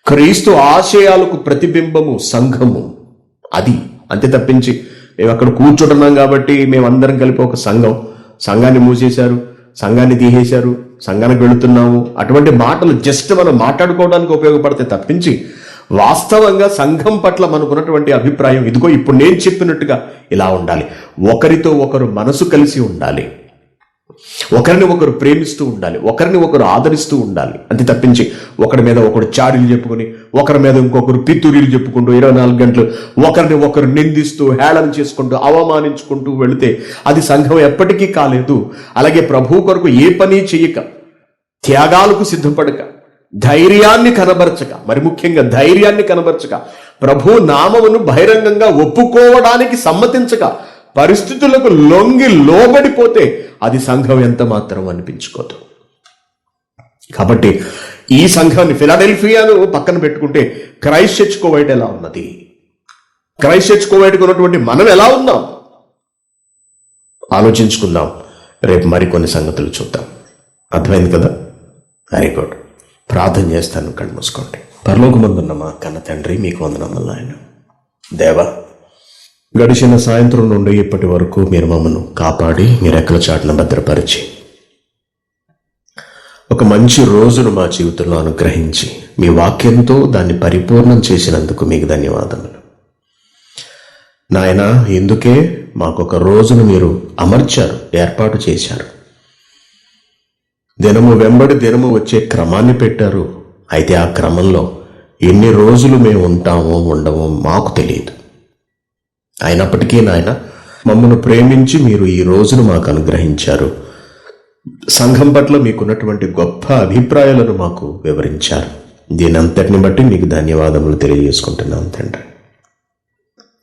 Speaker 1: క్రీస్తు ఆశయాలకు ప్రతిబింబము సంఘము. అది అంతే తప్పించి మేము అక్కడ కూర్చుంటున్నాం కాబట్టి మేమందరం కలిపి ఒక సంఘాన్ని మూసేశారు, సంఘాన్ని తీసేశారు, సంఘానికి వెళుతున్నాము, అటువంటి మాటలు జస్ట్ మనం మాట్లాడుకోవడానికి ఉపయోగపడితే తప్పించి వాస్తవంగా సంఘం పట్ల మనకున్నటువంటి అభిప్రాయం ఇదిగో ఇప్పుడు నేను చెప్పినట్టుగా ఇలా ఉండాలి. ఒకరితో ఒకరు మనసు కలిసి ఉండాలి, ఒకరిని ఒకరు ప్రేమిస్తూ ఉండాలి, ఒకరిని ఒకరు ఆదరిస్తూ ఉండాలి. అంతే తప్పించి ఒకరి మీద ఒకరు చాడీలు చెప్పుకుని, ఒకరి మీద ఇంకొకరు పితూరీలు చెప్పుకుంటూ 24 గంటలు ఒకరిని ఒకరు నిందిస్తూ, హేళన చేసుకుంటూ, అవమానించుకుంటూ వెళితే అది సంఘం ఎప్పటికీ కాలేదు. అలాగే ప్రభు కొరకు ఏ పని చెయ్యక, త్యాగాలకు సిద్ధపడక, ధైర్యాన్ని కనబరచక, మరి ముఖ్యంగా ధైర్యాన్ని కనబరచక, ప్రభు నామమును బహిరంగంగా ఒప్పుకోవడానికి సమ్మతించక, పరిస్థితులకు లొంగి లోబడిపోతే అది సంఘం ఎంత మాత్రం అనిపించుకోదు. కాబట్టి ఈ సంఘాన్ని, ఫిలడెల్ఫియాను పక్కన పెట్టుకుంటే క్రైస్ట్ చర్చ్ కోవైట్ ఎలా ఉన్నది, క్రైస్ట్ చర్చ్ కోవైట్కి ఉన్నటువంటి మనం ఎలా ఉన్నాం ఆలోచించుకుందాం. రేపు మరికొన్ని సంగతులు చూద్దాం. అర్థమైంది కదా? Very good. ప్రార్థన చేస్తాను, కళ్ళు మూసుకోండి. పరలోకమందున్న మా కన్న తండ్రి, మీకు వందనములు నాయన. దేవా, గడిచిన సాయంత్రం నుండి ఇప్పటి వరకు మీరు మమ్మను కాపాడి మీ రెక్కల చాటున భద్రపరిచి ఒక మంచి రోజును మా జీవితంలో అనుగ్రహించి మీ వాక్యంతో దాన్ని పరిపూర్ణం చేసినందుకు మీకు ధన్యవాదములు నాయన. ఇందుకే మాకొక రోజును మీరు అమర్చారు, ఏర్పాటు చేశారు. దినము వెంబడి దినము వచ్చే క్రమాన్ని పెట్టారు. అయితే ఆ క్రమంలో ఎన్ని రోజులు మేము ఉంటామో ఉండమో మాకు తెలియదు. అయినప్పటికీ నాయన, మమ్మల్ని ప్రేమించి మీరు ఈ రోజును మాకు అనుగ్రహించారు. సంఘం పట్ల మీకున్నటువంటి గొప్ప అభిప్రాయాలను మాకు వివరించారు. దీని అంతటిని బట్టి మీకు ధన్యవాదములు తెలియజేసుకుంటున్నాం తండ్రి.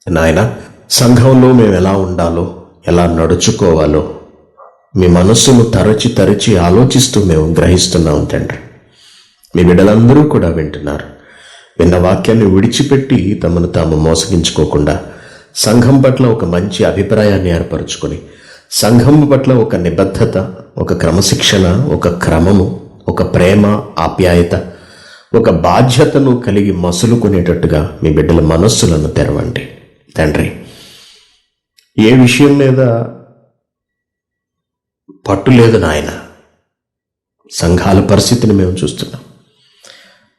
Speaker 1: నాయన, సంఘంలో మేము ఎలా ఉండాలో, ఎలా నడుచుకోవాలో మీ మనస్సును తరచి ఆలోచిస్తూ మేము గ్రహిస్తున్నాం తండ్రి. మీ బిడ్డలందరూ కూడా వింటున్నారు. విన్న వాక్యాన్ని విడిచిపెట్టి తమను తాము మోసగించుకోకుండా సంఘం పట్ల ఒక మంచి అభిప్రాయాన్ని ఏర్పరచుకొని, సంఘం పట్ల ఒక నిబద్ధత, ఒక క్రమశిక్షణ, ఒక క్రమము, ఒక ప్రేమ, ఆప్యాయత, ఒక బాధ్యతను కలిగి మసులుకునేటట్టుగా మీ బిడ్డల మనస్సులను తెరవండి తండ్రి. ఏ విషయం మీద పట్టు లేదు నాయన. సంఘాల పరిస్థితిని మేము చూస్తున్నాం.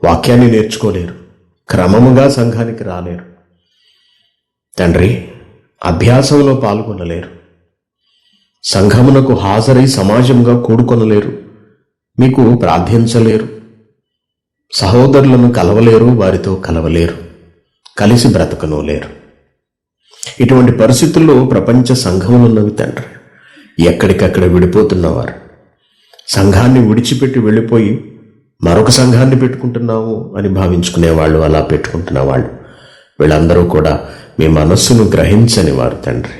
Speaker 1: వాక్యాన్ని నేర్చుకోలేరు, క్రమముగా సంఘానికి రాలేరు తండ్రి, అభ్యాసంలో పాల్గొనలేరు, సంఘమునకు హాజరై సమాజంగా కూడుకొనలేరు, మీకు ప్రార్థించలేరు, సహోదరులను కలవలేరు, వారితో కలవలేరు, కలిసి బ్రతకను లేరు. ఇటువంటి పరిస్థితుల్లో ప్రపంచ సంఘములున్నవి తండ్రి. ఎక్కడికక్కడ విడిపోతున్నవారు, సంఘాన్ని విడిచిపెట్టి వెళ్ళిపోయి మరొక సంఘాన్ని పెట్టుకుంటున్నాము అని భావించుకునేవాళ్ళు, అలా పెట్టుకుంటున్న వాళ్ళు, వీళ్ళందరూ కూడా మీ మనస్సును గ్రహించని వారు తండ్రి.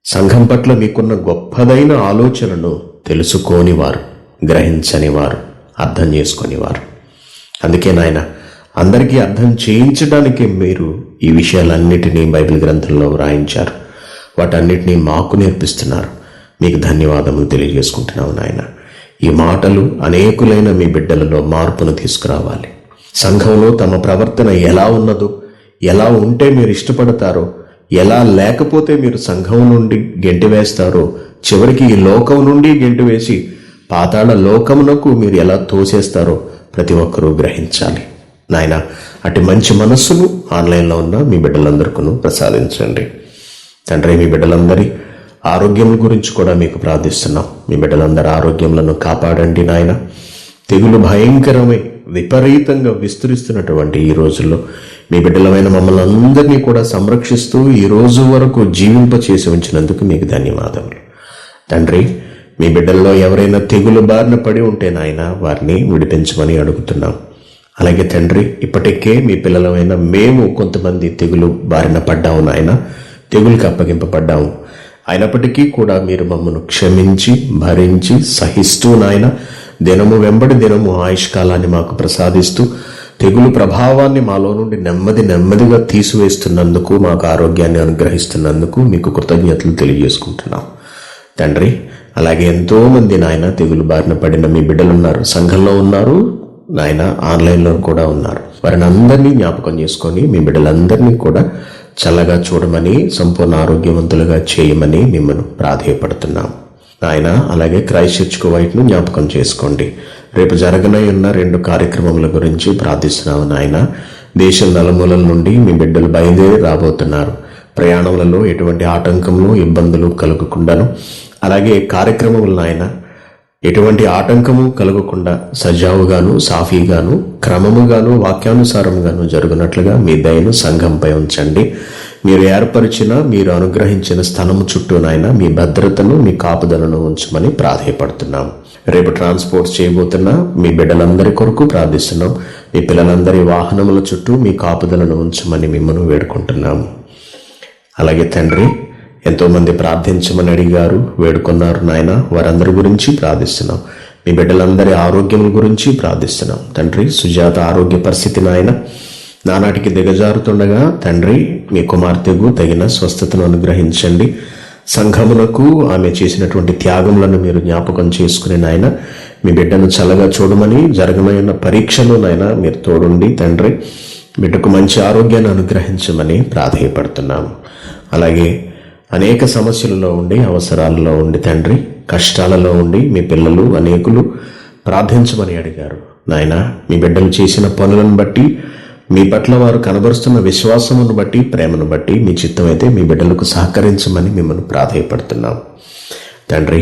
Speaker 1: సంఘం పట్ల మీకున్న గొప్పదైన ఆలోచనను తెలుసుకోని వారు, గ్రహించని వారు, అర్థం చేసుకొని వారు. అందుకే నాయన, అందరికీ అర్థం చేయించడానికి మీరు ఈ విషయాలన్నిటినీ బైబిల్ గ్రంథంలో వ్రాయించారు. వాటన్నిటినీ మాకు నేర్పిస్తున్నారు. మీకు ధన్యవాదములు తెలియజేసుకుంటున్నాము నాయన. ఈ మాటలు అనేకులైన మీ బిడ్డలలో మార్పును తీసుకురావాలి. సంఘంలో తమ ప్రవర్తన ఎలా ఉన్నదో, ఎలా ఉంటే మీరు ఇష్టపడతారో, ఎలా లేకపోతే మీరు సంఘం నుండి గెంటివేస్తారో, చివరికి ఈ లోకం నుండి గెంటివేసి పాతాళ లోకమునకు మీరు ఎలా తోసేస్తారో ప్రతి ఒక్కరూ గ్రహించాలి నాయన. అటు మంచి మనస్సును ఆన్లైన్లో ఉన్న మీ బిడ్డలందరికీ ప్రసాదించండి తండ్రి. మీ బిడ్డలందరి ఆరోగ్యం గురించి కూడా మీకు ప్రార్థిస్తున్నాం. మీ బిడ్డలందరి ఆరోగ్యములను కాపాడండి నాయన. తెగులు భయంకరమై విపరీతంగా విస్తరిస్తున్నటువంటి ఈ రోజుల్లో మీ బిడ్డలమైన మమ్మల్ని అందరినీ కూడా సంరక్షిస్తూ ఈ రోజు వరకు జీవింపచేసి ఉంచినందుకు మీకు ధన్యవాదములు తండ్రి. మీ బిడ్డల్లో ఎవరైనా తెగులు బారిన పడి ఉంటే నాయన, వారిని విడిపించమని అడుగుతున్నాం. అలాగే తండ్రి, ఇప్పటికే మీ పిల్లలమైన మేము కొంతమంది తెగులు బారిన పడ్డాము నాయన, తెగులుకి అప్పగింపబడ్డాము. అయినప్పటికీ కూడా మీరు మమ్మను క్షమించి భరించి సహిస్తూ నాయన, దినము వెంబడి దినము ఆయుష్కాలాన్ని మాకు ప్రసాదిస్తూ తెగులు ప్రభావాన్ని మాలో నుండి నెమ్మదిగా తీసివేస్తున్నందుకు, మాకు ఆరోగ్యాన్ని అనుగ్రహిస్తున్నందుకు మీకు కృతజ్ఞతలు తెలియజేసుకుంటున్నాం. తండ్రి, అలాగే ఎంతో మంది నాయన తెగులు బారిన పడిన మీ బిడ్డలు ఉన్నారు, సంఘంలో ఉన్నారు నాయన, ఆన్లైన్లో కూడా ఉన్నారు. వారిని అందరినీ జ్ఞాపకం చేసుకొని మీ బిడ్డలందరినీ కూడా చల్లగా చూడమని, సంపూర్ణ ఆరోగ్యవంతులుగా చేయమని మిమ్మల్ని ప్రాధేయపడుతున్నాం నాయన. అలాగే క్రైస్ట్ చర్చ్ కువైట్ను జ్ఞాపకం చేసుకోండి. రేపు జరగనై ఉన్న 2 కార్యక్రమముల గురించి ప్రార్థిస్తున్నాము నాయన. దేశం నలుమూలల నుండి మీ బిడ్డలు బయలుదేరి రాబోతున్నారు. ప్రయాణములలో ఎటువంటి ఆటంకములు, ఇబ్బందులు కలగకుండాను, అలాగే కార్యక్రమములు నాయన ఎటువంటి ఆటంకము కలగకుండా సజావుగాను, సాఫీగాను, క్రమముగాను, వాక్యానుసారంగాను జరుగునట్లుగా మీ దయను సంఘంపై ఉంచండి. మీరు ఏర్పరిచిన, మీరు అనుగ్రహించిన స్థలము చుట్టూ నాయన మీ భద్రతను, మీ కాపుదలను ఉంచమని ప్రాధేయపడుతున్నాం. రేపు ట్రాన్స్పోర్ట్ చేయబోతున్న మీ బిడ్డలందరి కొరకు ప్రార్థిస్తున్నాం. మీ పిల్లలందరి వాహనముల చుట్టూ మీ కాపుదలను ఉంచమని మిమ్మల్ని వేడుకుంటున్నాము. అలాగే తండ్రి, ఎంతోమంది ప్రార్థించమని అడిగారు, వేడుకున్నారు నాయన. వారందరి గురించి ప్రార్థిస్తున్నాం. మీ బిడ్డలందరి ఆరోగ్యం గురించి ప్రార్థిస్తున్నాం తండ్రి. సుజాత ఆరోగ్య పరిస్థితి నాయన నానాటికి దిగజారుతుండగా తండ్రి, మీ కుమార్తెకు తగిన స్వస్థతను అనుగ్రహించండి. సంఘమునకు ఆమె చేసినటువంటి త్యాగములను మీరు జ్ఞాపకం చేసుకుని నాయన మీ బిడ్డను చల్లగా చూడమని, జరగనైన పరీక్షలో నాయన మీరు తోడుండి తండ్రి బిడ్డకు మంచి ఆరోగ్యాన్ని అనుగ్రహించమని ప్రాధేయపడుతున్నాము. అలాగే అనేక సమస్యలలో ఉండి, అవసరాలలో ఉండి తండ్రి, కష్టాలలో ఉండి మీ పిల్లలు అనేకులు ప్రార్థించమని అడిగారు నాయన. మీ బిడ్డలు చేసిన పనులను బట్టి, మీ పట్ల వారు కనబరుస్తున్న విశ్వాసమును బట్టి, ప్రేమను బట్టి మీ చిత్తమైతే మీ బిడ్డలకు సహకరించమని మిమ్మల్ని ప్రాధేయపడుతున్నాం తండ్రి.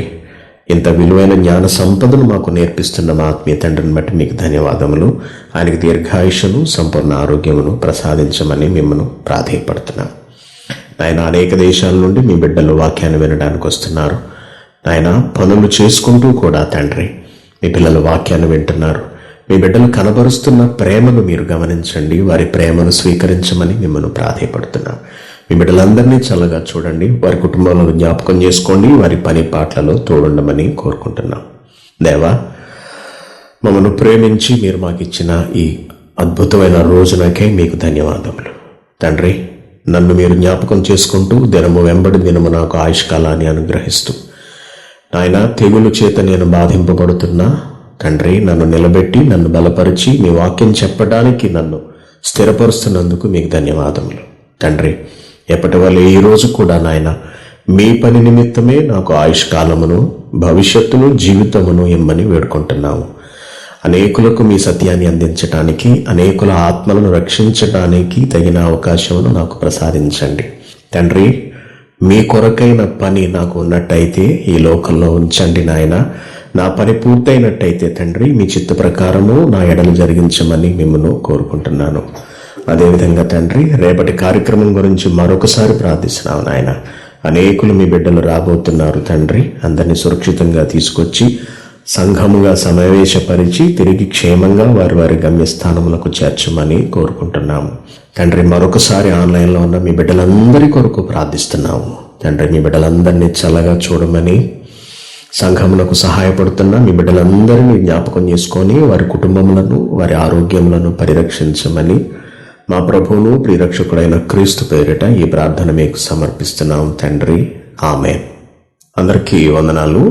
Speaker 1: ఇంత విలువైన జ్ఞాన సంపదను మాకు నేర్పిస్తున్న మా ఆత్మీయ తండ్రిని బట్టి మీకు ధన్యవాదములు. ఆయనకి దీర్ఘాయుషను, సంపూర్ణ ఆరోగ్యమును ప్రసాదించమని మిమ్మల్ని ప్రాధేయపడుతున్నాం నాయన. అనేక దేశాల నుండి మీ బిడ్డలు వాక్యాన్ని వినడానికి వస్తున్నారు నాయన. పనులు చేసుకుంటూ కూడా తండ్రి మీ పిల్లలు వాక్యాన్ని వింటున్నారు. మీ బిడ్డలు కనబరుస్తున్న ప్రేమను మీరు గమనించండి, వారి ప్రేమను స్వీకరించమని మిమ్మల్ని ప్రాధేయపడుతున్నాం. మీ బిడ్డలందరినీ చల్లగా చూడండి, వారి కుటుంబాలను జ్ఞాపకం చేసుకోండి, వారి పని పాటలలో తోడుండమని కోరుకుంటున్నాం. దేవా, మమ్మల్ని ప్రేమించి మీరు మాకు ఇచ్చిన ఈ అద్భుతమైన రోజునకే మీకు ధన్యవాదములు తండ్రి. నన్ను మీరు జ్ఞాపకం చేసుకుంటూ దినము వెంబడి దినము నాకు ఆయుష్కాలాన్ని అనుగ్రహిస్తూ నాయన, తెగులు చేత నేను బాధింపబడుతున్నా తండ్రి, నన్ను నిలబెట్టి, నన్ను బలపరిచి మీ వాక్యం చెప్పడానికి నన్ను స్థిరపరుస్తున్నందుకు మీకు ధన్యవాదములు తండ్రి. ఎప్పటి వల్ల ఈ రోజు కూడా నాయన మీ పని నిమిత్తమే నాకు ఆయుష్కాలమును, భవిష్యత్తును, జీవితమును ఇమ్మని వేడుకుంటున్నాము. అనేకులకు మీ సత్యాన్ని అందించటానికి, అనేకుల ఆత్మలను రక్షించటానికి తగిన అవకాశమును నాకు ప్రసాదించండి తండ్రి. మీ కొరకైన పని నాకు ఉన్నట్టయితే ఈ లోకంలో ఉంచండి నాయన. నా పని పూర్తయినట్టయితే తండ్రి మీ చిత్త ప్రకారము నా ఎడలు జరిగించమని మిమ్మల్ని కోరుకుంటున్నాను. అదేవిధంగా తండ్రి, రేపటి కార్యక్రమం గురించి మరొకసారి ప్రార్థిస్తున్నాను నాయన. అనేకులు మీ బిడ్డలు రాబోతున్నారు తండ్రి. అందరినీ సురక్షితంగా తీసుకొచ్చి సంఘముగా సమావేశపరిచి తిరిగి క్షేమంగా వారి వారి గమ్యస్థానములకు చేర్చమని కోరుకుంటున్నాము తండ్రి. మరొకసారి ఆన్లైన్లో ఉన్న మీ బిడ్డలందరి కొరకు ప్రార్థిస్తున్నాము తండ్రి. మీ బిడ్డలందరినీ చల్లగా చూడమని, సంఘమునకు సహాయపడుతున్న మీ బిడ్డలందరినీ జ్ఞాపకం చేసుకొని వారి కుటుంబములను, వారి ఆరోగ్యములను పరిరక్షించమని మా ప్రభువును ప్రియరక్షకుడైన క్రీస్తు పేరిట ఈ ప్రార్థన మీకు సమర్పిస్తున్నాం తండ్రి. ఆమేన్. అందరికీ వందనాలు.